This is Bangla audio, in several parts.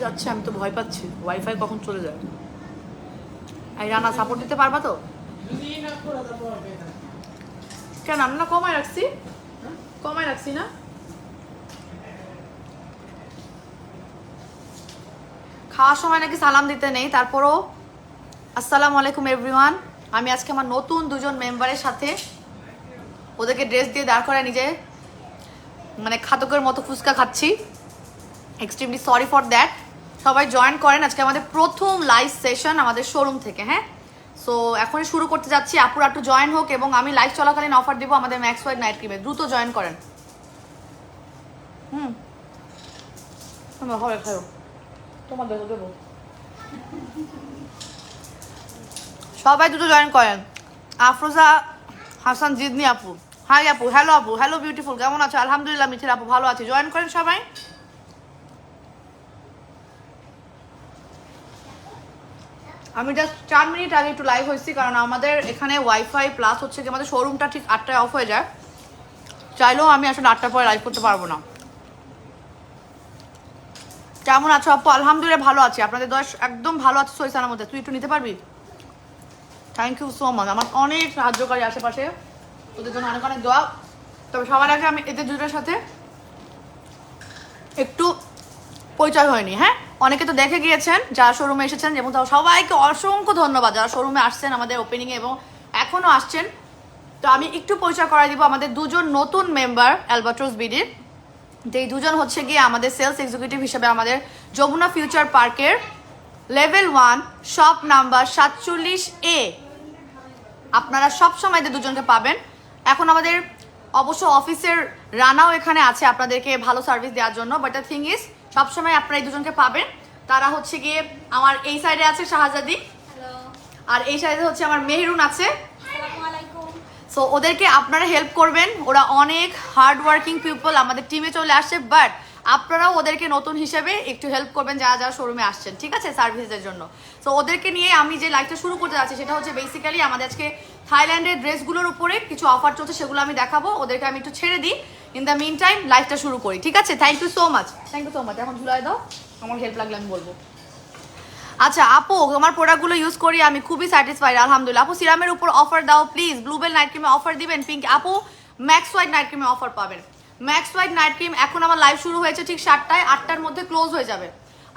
যাচ্ছে, আমি তো ভয় পাচ্ছি ওয়াইফাই কখন চলে যায়। এই রানা সাপোর্ট দিতে পারবা তো? কেন আমি না কমায় রাখছি, কমায় রাখছি না। খাওয়ার সময় নাকি সালাম দিতে নেই, তারপরও আসসালামু আলাইকুম এভরিওয়ান। আমি আজকে আমার নতুন দুজন মেম্বারের সাথে ওদেরকে ড্রেস দিয়ে দাঁড় করায় নিজে মানে খাতকের মতো ফুচকা খাচ্ছি। Extremely sorry for that. সবাই জয়েন করেন, আজকে আমাদের প্রথম লাইভ সেশন আমাদের শোরুম থেকে। হ্যাঁ, সো এখনই শুরু করতে যাচ্ছি। আপুরা একটু জয়েন হোক এবং আমি লাইভ চলাকালীন অফার দিব আমাদের ম্যাক্স হোয়াইট নাইট ক্রিমে। দ্রুত জয়েন করেন। হবে খাও, তোমার দেবো দেবো। সবাই দ্রুত জয়েন করেন। আফরোজা হাসান জিদনি আপু, হাই আপু, হ্যালো আপু, হ্যালো বিউটিফুল, কেমন আছো? আলহামদুলিল্লাহ মিথিল আপু ভালো আছি। জয়েন করেন সবাই। আমি জাস্ট 4 মিনিট আগে একটু লাইভ হয়েছি, কারণ আমাদের এখানে ওয়াইফাই প্লাস হচ্ছে কি আমাদের শোরুমটা ঠিক 8টায় অফ হয়ে যায়। চাইলেও আমি আসলে 8টার পরে লাইভ করতে পারবো না। কেমন আছো আপু? আলহামদুলিল্লাহ ভালো আছি, আপনাদের দশ একদম ভালো আছে। সইসানার মধ্যে তুই একটু নিতে পারবি? Thank you so much. আমার অনেক সাহায্যকারী আশেপাশে, ওদের জন্য অনেক অনেক দোয়া। তবে সবার আগে আমি এদের দুটোর সাথে একটু পরিচয় হয়নি। হ্যাঁ, অনেকে তো দেখে গিয়েছেন যারা শোরুমে এসেছেন, যেমন সবাইকে অসংখ্য ধন্যবাদ যারা শোরুমে আসছেন আমাদের ওপেনিংয়ে এবং এখনও আসছেন। তো আমি একটু পরিচয় করাই দিব আমাদের দুজন নতুন মেম্বার অ্যালবাট্রস বিডির। এই দুজন হচ্ছে গিয়ে আমাদের সেলস এক্সিকিউটিভ হিসেবে আমাদের যমুনা ফিউচার পার্কের লেভেল 1 শপ নাম্বার 47A। আপনারা সবসময় এদের দুজনকে পাবেন। এখন আমাদের অবশ্য অফিসের রানাও এখানে আছে আপনাদেরকে ভালো সার্ভিস দেওয়ার জন্য, বাট দ্য থিং ইজ সবসময় আপনারা এই দুজনকে পাবেন। তারা হচ্ছে গিয়ে আমার এই সাইডে আছে শাহজাদি, আর এই সাইডে হচ্ছে আমার মেহরুন আছে। সো ওদেরকে আপনারা হেল্প করবেন, ওরা অনেক হার্ড ওয়ার্কিং পিপল আমাদের টিমে চলে আসছে, বাট আপনারাও ওদেরকে নতুন হিসেবে একটু হেল্প করবেন যারা যারা শোরুমে আসছেন, ঠিক আছে, সার্ভিসের জন্য। সো ওদেরকে নিয়ে আমি যে লাইভটা শুরু করতে যাচ্ছি সেটা হচ্ছে বেসিক্যালি আমাদের আজকে থাইল্যান্ডের ড্রেসগুলোর উপরে কিছু অফার চলছে, সেগুলো আমি দেখাবো। ওদেরকে আমি একটু ছেড়ে দিই, ইন দ্য মিন টাইম লাইভটা শুরু করি, ঠিক আছে? Thank you so much, thank you so much. এখন ঝুলাই দাও, আমার হেল্প লাগলে আমি বলবো। আচ্ছা আপু, আমার প্রোডাক্টগুলো ইউজ করি আমি খুবই স্যাটিসফাইড আলহামদুলিল্লাহ। আপু সিরামের উপর অফার দাও প্লিজ। ব্লুবেল নাইট ক্রিমে অফার দিবেন। পিঙ্ক আপু ম্যাক্স হোয়াইট নাইট ক্রিমে অফার পাবেন। ম্যাক্স হোয়াইট নাইট ক্রিম এখন আমার লাইভ শুরু হয়েছে ঠিক 7টায়, 8টার মধ্যে ক্লোজ হয়ে যাবে।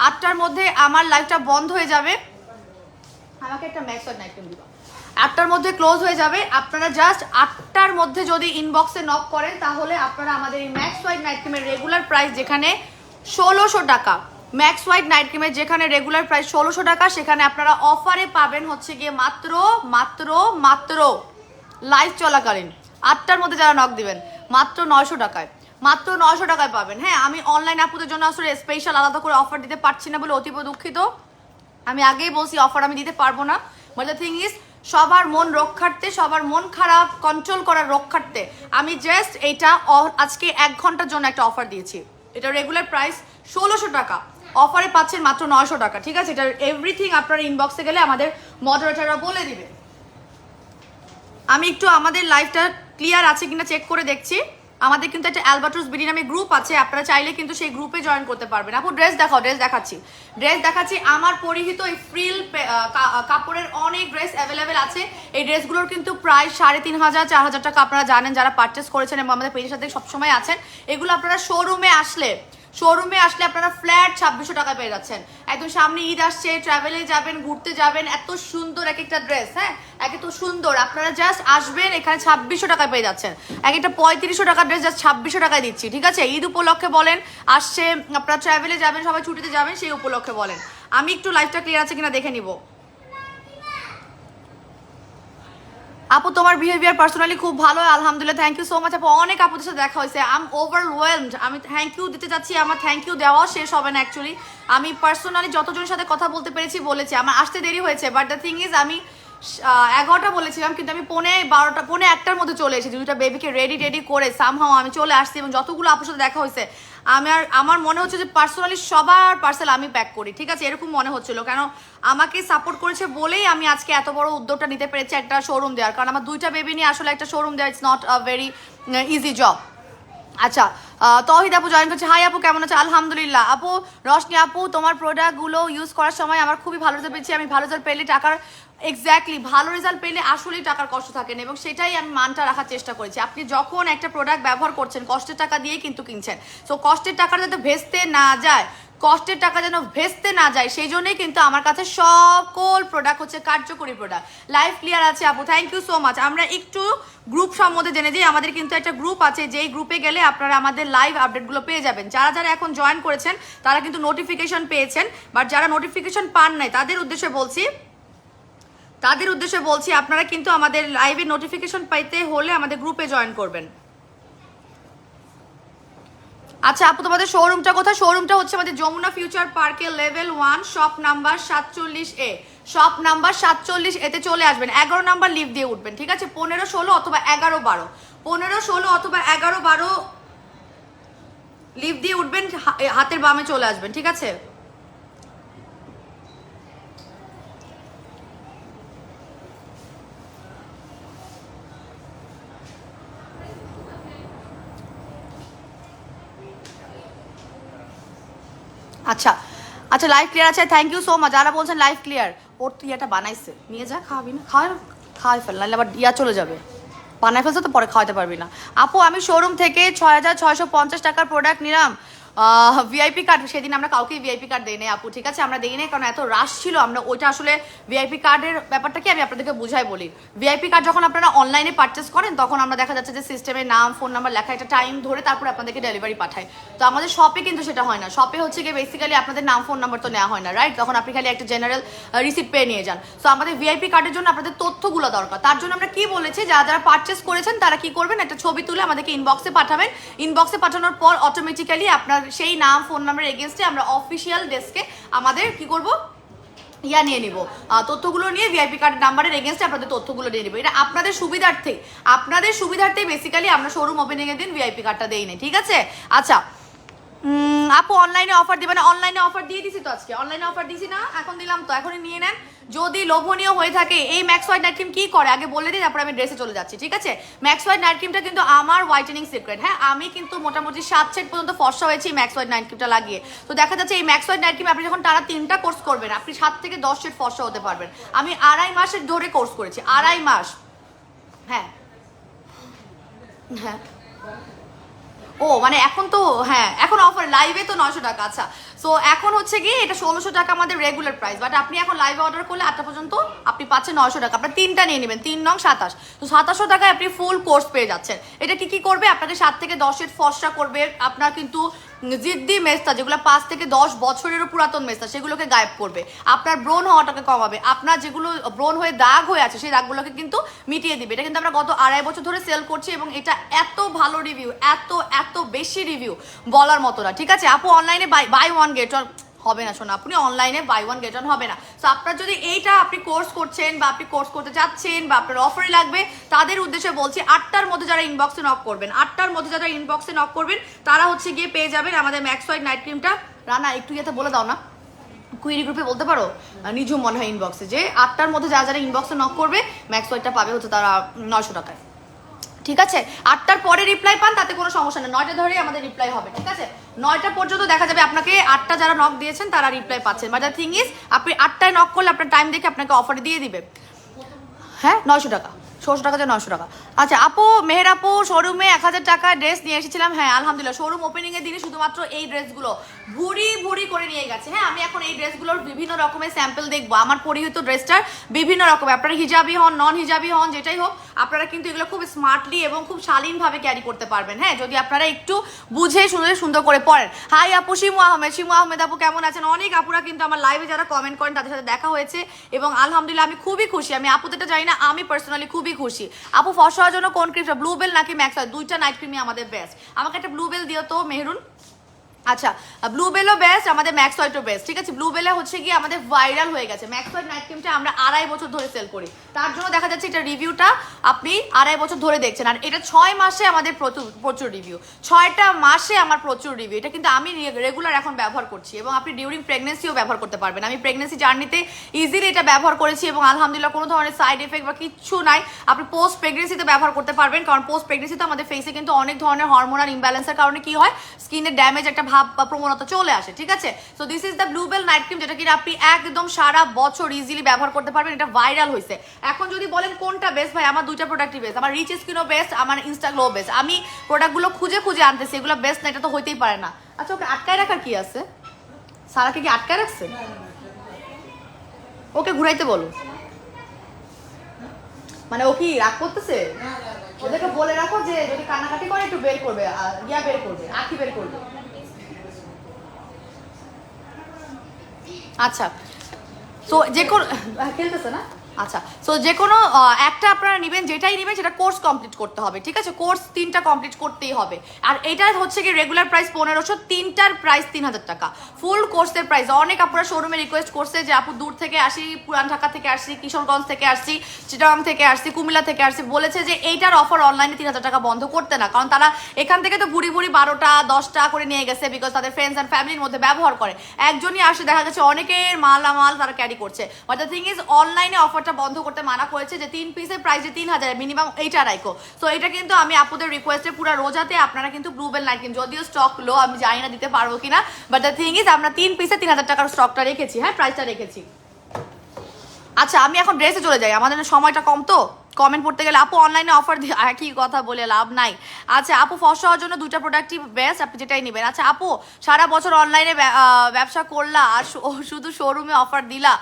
8টার মধ্যে আমার লাইভটা বন্ধ হয়ে যাবে। আমাকে একটা ম্যাক্স হোয়াইট নাইট ক্রিম দিবা। 8টার মধ্যে ক্লোজ হয়ে যাবে। আপনারা জাস্ট 8টার মধ্যে যদি ইনবক্সে নক করেন তাহলে আপনারা আমাদের এই ম্যাক্স হোয়াইট নাইট ক্রিমের রেগুলার প্রাইস যেখানে 1600 টাকা, ম্যাক্স হোয়াইট নাইট ক্রিমের যেখানে রেগুলার প্রাইস 1600 টাকা, সেখানে আপনারা অফারে পাবেন হচ্ছে গিয়ে মাত্র মাত্র মাত্র লাইভ চলাকালীন 8টার মধ্যে যারা নক দিবেন মাত্র 900 টাকায়, মাত্র 900 টাকায় পাবেন। হ্যাঁ, আমি অনলাইন আপুদের জন্য আসলে স্পেশাল আলাদা করে অফার দিতে পারছি না বলে অতীব দুঃখিত। আমি আগেই বলছি অফার আমি দিতে পারবো না, বাট দ্য থিং ইজ সবার মন রক্ষার্থে, সবার মন খারাপ কন্ট্রোল করার রক্ষার্থে আমি জাস্ট এইটা আজকে 1 ঘন্টার জন্য একটা অফার দিয়েছি। এটা রেগুলার প্রাইস 1600 টাকা, অফারে পাচ্ছেন মাত্র 900 টাকা, ঠিক আছে? এটার এভরিথিং আপনার ইনবক্সে গেলে আমাদের মডারেটররা বলে দিবে। আমি একটু আমাদের লাইভটা ক্লিয়ার আছে কিনা চেক করে দেখছি। আমাদের কিন্তু একটা অ্যালবাট্রস বিডি নামে গ্রুপ আছে, আপনারা চাইলে কিন্তু সেই গ্রুপে জয়েন করতে পারবেন। আপু ড্রেস দেখাও, ড্রেস দেখাচ্ছি। আমার পরিহিত এই ফ্রিল কাপড়ের অনেক ড্রেস অ্যাভেলেবেল আছে। এই ড্রেসগুলোর কিন্তু প্রায় 3500 4000 টাকা আপনারা জানেন যারা পারচেস করেছেন এবং আমাদের পেজের সাথে সবসময় আছেন। এগুলো আপনারা শোরুমে আসলে আপনারা ফ্ল্যাট 2600 টাকায় পেয়ে যাচ্ছেন। একদম সামনে ঈদ আসছে, ট্রাভেলে যাবেন, ঘুরতে যাবেন, এত সুন্দর এক একটা ড্রেস, হ্যাঁ এত সুন্দর, আপনারা জাস্ট আসবেন, এখানে 2600 টাকায় পেয়ে যাচ্ছেন। এক একটা 3500 টাকার ড্রেস জাস্ট 2600 টাকায় দিচ্ছি, ঠিক আছে? ঈদ উপলক্ষে বলেন, আসছে আপনারা ট্রাভেলে যাবেন, সবাই ছুটিতে যাবেন, সেই উপলক্ষে বলেন। আমি একটু লাইভটা ক্লিয়ার আছে কিনা দেখে নিব। আপু তোমার বিহেভিয়ার পার্সোনালি খুব ভালো, আলহামদুলিল্লাহ, থ্যাংক ইউ সো মাচ আপু। অনেক আপুদের সাথে দেখা হয়েছে, আই এম ওভারওয়েলমড। আমি থ্যাংক ইউ দিতে চাচ্ছি, আমার থ্যাংক ইউ দেওয়াও শেষ হবে না অ্যাকচুয়ালি। আমি পার্সোনালি যতজনের সাথে কথা বলতে পেরেছি বলেছি, আমার আসতে দেরি হয়েছে, বাট দ্য থিং ইজ আমি 11টা বলেছিলাম, কিন্তু আমি পৌনে 12টা পৌনে 1টার মধ্যে চলে এসেছি। দুইটা বেবিকে রেডি করে সামহাও আমি চলে আসছি, এবং যতগুলো আপুর সাথে দেখা হয়েছে আমার মনে হচ্ছে যে পার্সোনালি সবার পার্সেল আমি প্যাক করি, ঠিক আছে, এরকম মনে হচ্ছিল। কেন আমাকে সাপোর্ট করেছে বলেই আমি আজকে এত বড় উদ্যোগটা নিতে পেরেছি একটা শোরুম দেওয়ার, কারণ আমার দুইটা বেবি নিয়ে আসলে একটা শোরুম দেওয়া it's not a very easy job. আচ্ছা, তহিদ আপু জয়েন করছে। হাই আপু, কেমন আছে? আলহামদুলিল্লাহ। আপু রশনি আপু, তোমার প্রোডাক্টগুলো ইউজ করার সময় আমার খুবই ভালো রেজাল্ট পেয়েছি। আমি ভালো রেজাল্ট পেলে টাকার এক্স্যাক্টলি ভালো রেজাল্ট পেলে আসলেই টাকার কষ্ট থাকে না, এবং সেটাই আমি মানটা রাখার চেষ্টা করেছি। আপনি যখন একটা প্রোডাক্ট ব্যবহার করছেন কষ্টের টাকা দিয়েই কিন্তু কিনছেন, সো কষ্টের টাকা যাতে ভেস্তে না যায়, কষ্টের টাকা যেন ভেস্তে না যায়, সেই জন্যই কিন্তু আমার কাছে সকল প্রোডাক্ট হচ্ছে কার্যকরী প্রোডাক্ট। লাইফ ক্লিয়ার আছে আপু, থ্যাংক ইউ সো মাচ। আমরা একটু গ্রুপ সম্বন্ধে জেনে দিই। আমাদের কিন্তু একটা গ্রুপ আছে, যেই গ্রুপে গেলে আপনারা আমাদের লাইভ আপডেটগুলো পেয়ে যাবেন। যারা যারা এখন জয়েন করেছেন তারা কিন্তু নোটিফিকেশন পেয়েছেন, বাট যারা নোটিফিকেশন পান নাই তাদের উদ্দেশ্যে বলছি আপনারা কিন্তু আমাদের লাইভে নোটিফিকেশন পাইতে হলে আমাদের গ্রুপে জয়েন করবেন। আচ্ছা আপু, তোমাদের শোরুমটা কোথায়? শোরুমটা হচ্ছে আমাদের যমুনা ফিউচার পার্কের level 1 shop number 47A। Shop number 47 এতে চলে আসবেন। 11 নাম্বার লিফট দিয়ে উঠবেন, ঠিক আছে? 15, 16 অথবা 11, 12, 15, 16 অথবা 11, 12 লিফট দিয়ে উঠবেন, হাতের বামে চলে আসবেন, ঠিক আছে? আচ্ছা আচ্ছা, লাইভ ক্লিয়ার আছে, থ্যাংক ইউ সো মাচ। যারা বলছেন লাইভ ক্লিয়ার, ওর তুই এটা বানাইছে, নিয়ে যা, খাওয়াবি না? খাওয়াই ফেল, নাহলে আবার চলে যাবে। বানাই ফেলছে তো পরে খাওয়াতে পারবি না। আপু আমি শোরুম থেকে 6,650 টাকার প্রোডাক্ট নিলাম, ভিআইপি কার্ড। সেদিন আমরা কাউকেই ভিআইপি কার্ড দিই নাই আপু, ঠিক আছে? আমরা দিই নাই কারণ এত রাশ ছিল। আমরা ওইটা আসলে ভিআইপি কার্ডের ব্যাপারটা কি আমি আপনাদেরকে বুঝাই বলি। ভিআইপি কার্ড যখন আপনারা অনলাইনে পারচেস করেন তখন আমরা দেখা যাচ্ছে যে সিস্টেমের নাম ফোন নাম্বার লেখা একটা টাইম ধরে তারপরে আপনাদেরকে ডেলিভারি পাঠায়। তো আমাদের শপে কিন্তু সেটা হয় না। শপে হচ্ছে গিয়ে বেসিক্যালি আপনাদের নাম ফোন নাম্বার তো নেওয়া হয় না, রাইট? তখন আপনি খালি একটা জেনারেল রিসিপ্ট পেয়ে নিয়ে যান। সো আমাদের ভিআইপি কার্ডের জন্য আপনাদের তথ্যগুলো দরকার। তার জন্য আমরা কি বলেছি, যারা যারা পারচেস করেছেন তারা কি করবেন, একটা ছবি তুলে আমাদেরকে ইনবক্সে পাঠাবেন। ইনবক্সে পাঠানোর পর অটোমেটিক্যালি আপনার সেই নাম ফোন নাম্বার এগেনস্টে আমরা অফিসিয়াল ডেস্কে আমাদের কি করব, নিয়ে নিব, তথ্যগুলো নিয়ে ভিআইপি কার্ড নাম্বারের এগেনস্টে আপনাদের তথ্যগুলো নিয়ে নিব। এটা আপনাদের সুবিধার্থেই বেসিক্যালি আমরা শোরুম ওপেনিং এর দিন ভিআইপি কার্ডটা দেই নাই, ঠিক আছে? আচ্ছা আপু অনলাইনে অফার দিবেন? অনলাইনে অফার দিয়ে দিছি তো, আজকে অনলাইনে অফার দিছি না? এখন দিলাম তো, এখনই নিয়ে নেন। যদি লোভনীয় হয়ে থাকে এই ম্যাক্স হোয়াইট নাইট ক্রিম কি করে আগে বলে দিই, তারপর আমি ড্রেসে চলে যাচ্ছি, ঠিক আছে? ম্যাক্স হোয়াইট নাইট ক্রিমটা কিন্তু আমার হোয়াইটেনিং সিক্রেট। হ্যাঁ, আমি কিন্তু মোটামুটি 7 সেট পর্যন্ত ফর্সা হয়েছি ম্যাক্স হোয়াইট নাইট ক্রিমটা লাগিয়ে। তো দেখা যাচ্ছে এই ম্যাক্স হোয়াইট নাইট ক্রিম আপনি যখন টানা 3টা কোর্স করবেন, আপনি 7 থেকে 10 সেট ফর্সা হতে পারবেন। আমি 2.5 মাসের ধরে কোর্স করেছি, 2.5 মাস। হ্যাঁ হ্যাঁ, ও মানে এখন তো, হ্যাঁ এখন অফার লাইভে তো 900 টাকা। আচ্ছা, সো এখন হচ্ছে কি এটা 1600 টাকা আমাদের রেগুলার প্রাইস, বাট আপনি এখন লাইভে অর্ডার করলে 8টা পর্যন্ত আপনি পাচ্ছেন 900 টাকা। আপনার 3টা নিয়ে নেবেন, 3 নং 27, তো 2700 টাকায় আপনি ফুল কোর্স পেয়ে যাচ্ছেন। এটা কি করবে, আপনাকে 7 থেকে 10 এর ফর্সা করবে। আপনার কিন্তু জিদ্দি মেস্তা, যেগুলো 5 থেকে 10 বছরেরও পুরাতন মেস্তা, সেগুলোকে গায়েব করবে। আপনার ব্রণ হওয়াটাকে কমাবে। আপনার যেগুলো ব্রণ হয়ে দাগ হয়ে আছে সেই দাগগুলোকে কিন্তু মিটিয়ে দিবে। এটা কিন্তু আমরা গত 2.5 বছর ধরে সেল করছি, এবং এটা এত ভালো রিভিউ, এত বেশি রিভিউ বলার মতো না, ঠিক আছে? আপু অনলাইনে বাই ওয়ান গেট ওয়ান হবে না, শোনা, আপনি অনলাইনে বাই ওয়ান গেট ওয়ান হবে না। সো আপনার যদি এইটা আপনি কোর্স করছেন বা আপনি কোর্স করতে চাচ্ছেন বা আপনার অফারে লাগবে, তাদের উদ্দেশ্যে বলছি 8টার মধ্যে যারা ইনবক্সে নক করবেন, 8টার মধ্যে যারা ইনবক্সে নক করবেন তারা হচ্ছে গিয়ে পেয়ে যাবেন আমাদের ম্যাক্স হোয়াইট নাইট ক্রিমটা। রানা একটু ইয়েতে বলে দাও না, কুইরি গ্রুপে বলতে পারো, নিজু মনে হয় ইনবক্সে, যে 8টার মধ্যে যারা যারা ইনবক্সে নক করবে ম্যাক্স হোয়াইটটা পাবে হচ্ছে তারা 900 টাকায়, ঠিক আছে? 8টার পরে রিপ্লাই পান তাতে কোনো সমস্যা নেই, 9টা ধরেই আমাদের রিপ্লাই হবে, ঠিক আছে? 9টা পর্যন্ত দেখা যাবে আপনাকে 8টা যারা নক দিয়েছেন তারা রিপ্লাই পাচ্ছেন। বাট দ্য থিং ইজ, আপনি 8টায় নক করলে আপনার টাইম দেখে আপনাকে অফারে দিয়ে দিবে। হ্যাঁ, 900 টাকা, 600 টাকা যে 900 টাকা। আচ্ছা আপু, মেহের আপু শোরুমে 1000 টাকা ড্রেস নিয়ে এসেছিলাম। হ্যাঁ আলহামদুলিল্লাহ, শোরুম ওপেনিং এর দিনে শুধুমাত্র এই ড্রেসগুলো ভুরি করে নিয়ে গেছে। হ্যাঁ, আমি এখন এই ড্রেসগুলোর বিভিন্ন রকমের স্যাম্পল দেখবো। আমার পরিহিত ড্রেসটার বিভিন্ন রকমের, আপনারা হিজাবি হন নন হিজাবি হন যেটাই হোক, আপনারা কিন্তু এগুলো খুব স্মার্টলি এবং খুব শালীনভাবে ক্যারি করতে পারবেন। হ্যাঁ, যদি আপনারা একটু বুঝে শুনে সুন্দর করে পড়েন। হাই আপু, শিমু আহমেদ আপু কেমন আছেন? অনেক আপুরা কিন্তু আমার লাইভে যারা কমেন্ট করেন তাদের সাথে দেখা হয়েছে, এবং আলহামদুলিল্লাহ আমি খুবই খুশি। আমি আপুদেরটা জানি না, আমি পার্সোনালি খুবই খুশি। আপু ফর্সা হওয়ার জন্য কোন ক্রিমটা, ব্লু বেল নাকি ম্যাক্স? 2টা নাইট ক্রিমই আমাদের বেস্ট। আমাকে একটা ব্লু বেল দিও তো মেহরুন, আচ্ছা, ব্লু বেলও বেস্ট, আমাদের ম্যাক্স হোয়াইটও বেস্ট, ঠিক আছে। ব্লু বেলে হচ্ছে গিয়ে আমাদের ভাইরাল হয়ে গেছে। ম্যাক্স হোয়াইট নাইট ক্রিমটা আমরা 2.5 বছর ধরে সেল করি, তার জন্য দেখা যাচ্ছে এটা রিভিউটা আপনি 2.5 বছর ধরে দেখছেন। আর এটা 6 মাসে আমাদের প্রচুর রিভিউ, 6টা মাসে আমার প্রচুর রিভিউ। এটা কিন্তু আমি রেগুলার এখন ব্যবহার করছি এবং আপনি ডিউরিং প্রেগনেন্সিও ব্যবহার করতে পারবেন। আমি প্রেগনেন্সি জার্নিতে ইজিলি এটা ব্যবহার করেছি এবং আলহামদুলিল্লাহ কোনো ধরনের সাইড এফেক্ট বা কিচ্ছু নাই। আপনি পোস্ট প্রেগনেন্সিতে ব্যবহার করতে পারবেন, কারণ পোস্ট প্রেগনেন্সিতে আমাদের ফেসে কিন্তু অনেক ধরনের হরমোনাল ইমব্যালেন্সের কারণে কি হয়, স্কিনের ড্যামেজ একটা ভাব বা প্রবণতা চলে আসে, ঠিক আছে। So this is the bluebell night cream, যেটা কিনা আপনি একদম সারা বছর ইজিলি ব্যবহার করতে পারবেন। এটা ভাইরাল হয়েছে। এখন যদি বলেন কোনটা বেস্ট, ভাই আমার দুইটা প্রোডাক্টই বেস্ট। আমার রিচ স্কিনও বেস্ট, আমার ইনস্টা গ্লো বেস্ট। আমি প্রোডাক্টগুলো খুঁজে খুঁজে আনতেছি, এগুলো বেস্ট না এটা তো হইতেই পারে না। আচ্ছা, ওকে আটকায় রাখার কি আছে? সারাকে কি আটকায় রাখছে? ওকে ঘুরাইতে বলো। মানে ও কি রাগ করতেছে? ওদেরকে বলে রাখো যে যদি কান্নাকাটি করে একটু বের করবে, বের করবে, আখি বের করবে। আচ্ছা, সো যে কোনো খেলতেছে না। আচ্ছা, সো যে কোনো একটা আপনারা নেবেন, যেটাই নেবেন সেটা কোর্স কমপ্লিট করতে হবে, ঠিক আছে। কোর্স 3টা কমপ্লিট করতেই হবে। আর এটা হচ্ছে কি রেগুলার প্রাইস 1500, 3টার প্রাইস 3000 টাকা। ফুল কোর্সের প্রাইস। অনেক আপনারা শোরুমে রিকোয়েস্ট করছে যে আপু দূর থেকে আসি, পুরান ঢাকা থেকে আসছি, কিশোরগঞ্জ থেকে আসছি, চিটাগাং থেকে আসছি, কুমিল্লা থেকে আসছি, বলেছে যে এইটার অফার অনলাইনে 3000 টাকা বন্ধ করতে না, কারণ তারা এখান থেকে তো ভুড়ি 12টা 10টা করে নিয়ে গেছে, বিকজ তাদের ফ্রেন্ডস অ্যান্ড ফ্যামিলির মধ্যে ব্যবহার করে। একজনই আসে, দেখা গেছে অনেকের মালামাল তারা ক্যারি করছে। বাট দ্য থিং ইজ অনলাইনে অফার বন্ধ করতে মানা করেছে যে 3 পিসের প্রাইস যে 3000, মিনিমাম এইটা রাখো। সো এটা কিন্তু আমি আপুদের রিকোয়েস্টে পুরো রোজাতে আপনারা কিন্তু ব্লুবেল নাইট ক্রিম, যদিও স্টক লো, আমি জানি না দিতে পারবো কিনা, বাট দ্য থিং ইজ আমরা 3 পিসে 3000 টাকার স্টকটা রেখেছি, হ্যাঁ, প্রাইসটা রেখেছি। আচ্ছা, আমি এখন ড্রেসে চলে যাই, আমাদের সময়টা কম তো কমেন্ট পড়তে গেলে। আপু অনলাইনে অফার দিয়ে একই কথা বলে লাভ নাই। আচ্ছা আপু, ফর্সা হওয়ার জন্য দুইটা প্রোডাক্টই বেস্ট, আপনি যেটাই নেবেন। আচ্ছা আপু, সারা বছর অনলাইনে ব্যবসা করলা আর শুধু শোরুমে অফার দিলা।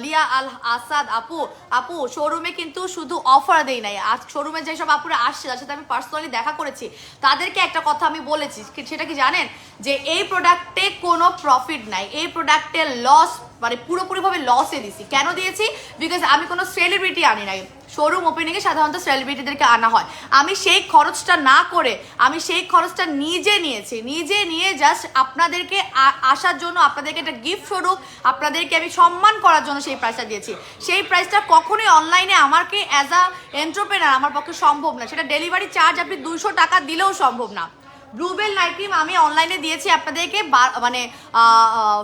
লিয়া আল আসাদ আপু, আপু শোরুমে কিন্তু শুধু অফার দেই নাই, আর শোরুমে যেসব আপুরা আসছে তার সাথে আমি পার্সোনালি দেখা করেছি, তাদেরকে একটা কথা আমি বলেছি, সেটা কি জানেন, যে এই প্রোডাক্টে কোনো প্রফিট নাই, এই প্রোডাক্টে লস, মানে পুরোপুরিভাবে লসে দিছি। কেন দিয়েছি? বিকজ আমি কোনো সেলিব্রিটি আনি নাই। শোরুম ওপেনিংয়ে সাধারণত সেলিব্রিটিদেরকে আনা হয়, আমি সেই খরচটা না করে আমি সেই খরচটা নিজে নিয়েছি, নিজে নিয়ে জাস্ট আপনাদেরকে আসার জন্য, আপনাদেরকে একটা গিফট স্বরূপ, আপনাদেরকে আমি সম্মান করার জন্য সেই প্রাইসটা দিয়েছি। সেই প্রাইসটা কখনোই অনলাইনে আমাকে অ্যাজ আ এন্টারপ্রেনার আমার পক্ষে সম্ভব না, সেটা ডেলিভারি চার্জ আপনি 200 টাকা দিলেও সম্ভব না। ব্লুবেল নাইট ক্রিম আমি অনলাইনে দিয়েছি আপনাদেরকে, মানে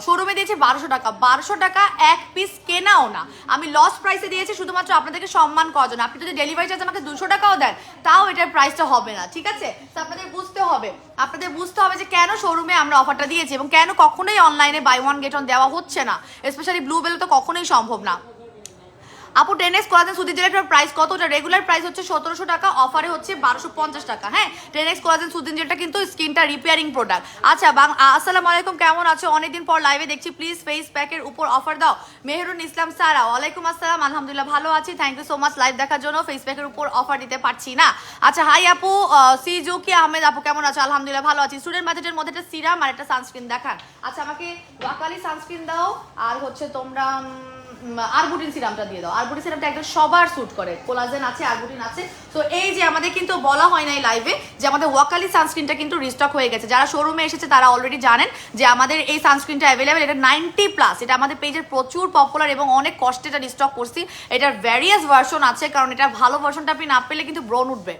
শোরুমে দিয়েছি 1200 টাকা, 1200 টাকা এক পিস কেনাও না, আমি লস প্রাইসে দিয়েছি শুধুমাত্র আপনাদেরকে সম্মান করার জন্য। আপনি যদি ডেলিভারি চার্জ আমাকে 200 টাকাও দেন, তাও এটার প্রাইসটা হবে না, ঠিক আছে। তো আপনাদের বুঝতে হবে যে কেন শোরুমে আমরা অফারটা দিয়েছি এবং কেন কখনোই অনলাইনে বাই ওয়ান গেট ওয়ান দেওয়া হচ্ছে না, স্পেশালি ব্লুবেলে তো কখনোই সম্ভব না। আপু 10x কোলাজেন সুতি জেলের প্রাইস কত? ওটা রেগুলার প্রাইস হচ্ছে 1700 টাকা, অফারে হচ্ছে 1250 টাকা, হ্যাঁ। 10x কোলাজেন সুতি জেলটা কিন্তু স্কিনটা রিপেয়ারিং প্রোডাক্ট। আচ্ছা আসসালামু আলাইকুম, কেমন আছো? অনেকদিন পর লাইভে দেখছি, প্লিজ ফেস প্যাকের উপর অফার দাও। মেহরুন ইসলাম সারা, ওয়ালাইকুম আসসালাম, আলহামদুলিল্লাহ ভালো আছি, thank you so much live দেখার জন্য। ফেস প্যাকের উপর অফার দিতে পারছি না। আচ্ছা হাই আপু, সিজুকি আহমেদ আপু কেমন আছো? আলহামদুলিল্লাহ ভালো আছি। স্টুডেন্ট বাজেটের মধ্যে একটা সিরাম আর একটা সানস্ক্রিন দেখান। আচ্ছা আমাকে ওয়াকালি সানস্ক্রিন দাও, আর হচ্ছে তোমরা আরবুটিন সিরামটা দিয়ে দাও। আরবুটিন সিরামটা একদম সবার স্যুট করে, কোলাজেন আছে, আরবুটিন আছে। তো এই যে আমাদের কিন্তু বলা হয় নাই লাইভে যে আমাদের ওয়াকালি সানস্ক্রিনটা কিন্তু রিস্টক হয়ে গেছে। যারা শোরুমে এসেছে তারা অলরেডি জানেন যে আমাদের এই সানস্ক্রিনটা অ্যাভেলেবেল, এটা 90+, এটা আমাদের পেজের প্রচুর পপুলার এবং অনেক কষ্টে এটা রিস্টক করছি। এটার ভ্যারিয়াস ভার্সন আছে, কারণ এটা ভালো ভার্সনটা আপনি না পেলে কিন্তু ব্রণ উঠবে।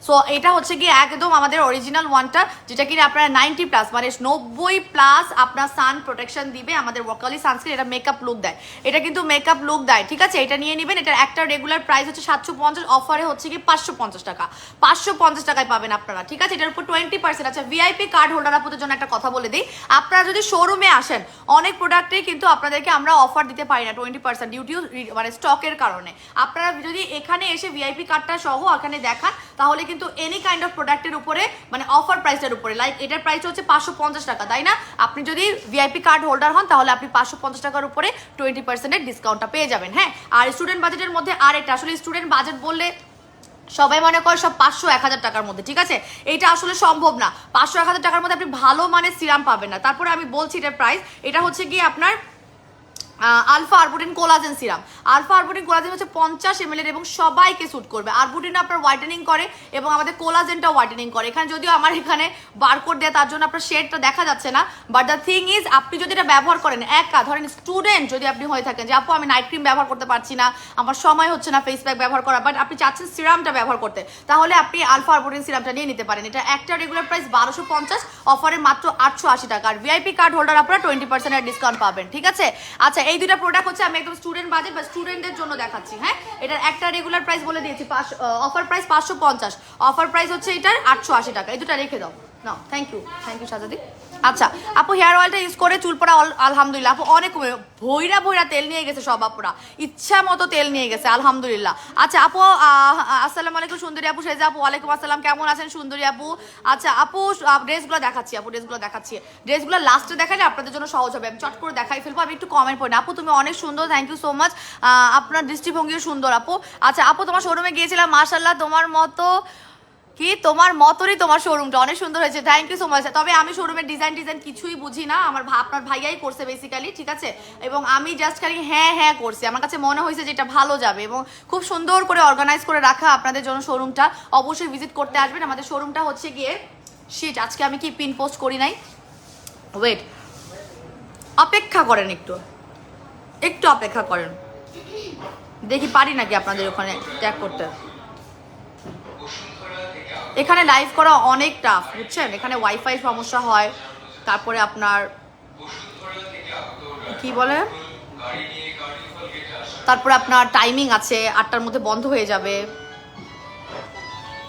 সো এটা হচ্ছে কি একদম আমাদের অরিজিনাল ওয়ানটা, যেটা কিনা আপনারা 90+, মানে 90+ আপনার সান প্রোটেকশন দিবে আমাদের ওয়াকালি সানস্ক্রিন। এটা মেকআপ লুক দেয়, এটা কিন্তু মেকআপ লুক দেয়, ঠিক আছে। এটা নিয়ে নেবেন। এটার একটা রেগুলার প্রাইস হচ্ছে 750, অফারে হচ্ছে কি 550 টাকা, 550 টাকায় পাবেন আপনারা, ঠিক আছে। এটার উপর 20%। আচ্ছা ভিআইপি কার্ড হোল্ডার আপনাদের জন্য একটা কথা বলে দিই, আপনারা যদি শোরুমে আসেন অনেক প্রোডাক্টেই কিন্তু আপনাদেরকে আমরা অফার দিতে পারি না 20% ডিউটিও, মানে স্টকের কারণে। আপনারা যদি এখানে এসে ভিআইপি কার্ডটা সহ এখানে দেখান, তাহলে কিন্তু এনি কাইন্ড অফ প্রোডাক্টের উপরে, মানে অফার প্রাইসের উপরে, লাইক এটার প্রাইস হচ্ছে 550 টাকা, তাই না? আপনি যদি ভিআইপি কার্ড হোল্ডার হন তাহলে আপনি 550 টাকার উপরে 20% ডিসকাউন্টটা পেয়ে যাবেন, হ্যাঁ। আর স্টুডেন্ট বাজেটের মধ্যে আর এটা আসলে স্টুডেন্ট বাজেট বললে সবাই মনে করে সব 500-1000 টাকার মধ্যে, ঠিক আছে। এইটা আসলে সম্ভব না, 500-1000 টাকার মধ্যে আপনি ভালো মানের সিরাম পাবেন না। তারপরে আমি বলছি এটার প্রাইস, এটা হচ্ছে গিয়ে আপনার alpha arbutin collagen serum. Alpha arbutin collagen হচ্ছে 50 ml এবং সবাইকে স্যুট করবে। আরবুটিন আপনার হোয়াইটেনিং করে এবং আমাদের কোলাজেনটা হোয়াইটেনিং করে। এখানে যদিও আমার এখানে বারকোড দেয়, তার জন্য আপনার শেডটা দেখা যাচ্ছে না, বাট দ্য থিং ইজ আপনি যদি এটা ব্যবহার করেন, ধরেন স্টুডেন্ট যদি আপনি হয়ে থাকেন যে আপু আমি নাইট ক্রিম ব্যবহার করতে পারছি না, আমার সময় হচ্ছে না ফেস প্যাক ব্যবহার করা, বাট আপনি চাচ্ছেন সিরামটা ব্যবহার করতে, তাহলে আপনি আলফা আরবুটিন সিরামটা নিয়ে নিতে পারেন। এটা একটা রেগুলার প্রাইস 1250, অফারে মাত্র 880 টাকা। আর ভিআইপি কার্ড হোল্ডার আপনারা 20% ডিসকাউন্ট পাবেন, ঠিক আছে? আচ্ছা, এই দুটা প্রোডাক্ট হচ্ছে আমি একদম স্টুডেন্ট বাজেট বা স্টুডেন্টদের জন্য দেখাচ্ছি। হ্যাঁ, এটার একটা রেগুলার প্রাইস বলে দিয়েছি, অফার প্রাইস 550, অফার প্রাইস হচ্ছে এটার 880 টাকা। এই দুটা রেখে দাও। না, থ্যাংক ইউ সাজাদি। আচ্ছা আপু, হেয়ার অয়েলটা ইউজ করে চুল পড়া আলহামদুলিল্লাহ আপু অনেক ভৈরা ভৈরা তেল নিয়ে গেছে, সব আপুরা ইচ্ছা মতো তেল নিয়ে গেছে আলহামদুলিল্লাহ। আচ্ছা আপু, আসসালামু আলাইকুম সুন্দরী আপু। সেজা আপু, ওয়ালাইকুম আসসালাম, কেমন আছেন সুন্দরী আপু? আচ্ছা আপু, ড্রেসগুলো দেখাচ্ছি আপু, ড্রেসগুলো লাস্টে দেখালে আপনাদের জন্য সহজ হবে। আমি চট করে দেখাই ফেলবো, আমি একটু কমেন্ট পড়ি। আপু তুমি অনেক সুন্দর, থ্যাংক ইউ সো মাচ, আপনার দৃষ্টিভঙ্গিও সুন্দর আপু। আচ্ছা আপু, তোমার শোরুমে গিয়েছিলাম, মাশাআল্লাহ তোমার মতনই তোমার শোরুমটা অনেক সুন্দর হয়েছে, থ্যাংক ইউ সো মাচ। তবে আমি শোরুমের ডিজাইন কিছুই বুঝি না, আপনার ভাইয়াই করছে বেসিক্যালি, ঠিক আছে? এবং আমি জাস্ট খালি হ্যাঁ করছি, আমার কাছে মনে হয়েছে যে এটা ভালো যাবে এবং খুব সুন্দর করে অর্গানাইজ করে রাখা আপনাদের জন্য শোরুমটা। অবশ্যই ভিজিট করতে আসবেন। আমাদের শোরুমটা হচ্ছে গিয়ে শিট, আজকে আমি কি পিন পোস্ট করি নাই, ওয়েট, অপেক্ষা করেন, একটু অপেক্ষা করেন, দেখি পারি নাকি আপনাদের ওখানে ট্যাগ করতে। এখানে লাইভ করা অনেক টাফ, বুঝছেন? এখানে ওয়াইফাই সমস্যা হয়, তারপরে আপনার কি বলে, তারপরে আপনার টাইমিং আছে, 8টার মধ্যে বন্ধ হয়ে যাবে।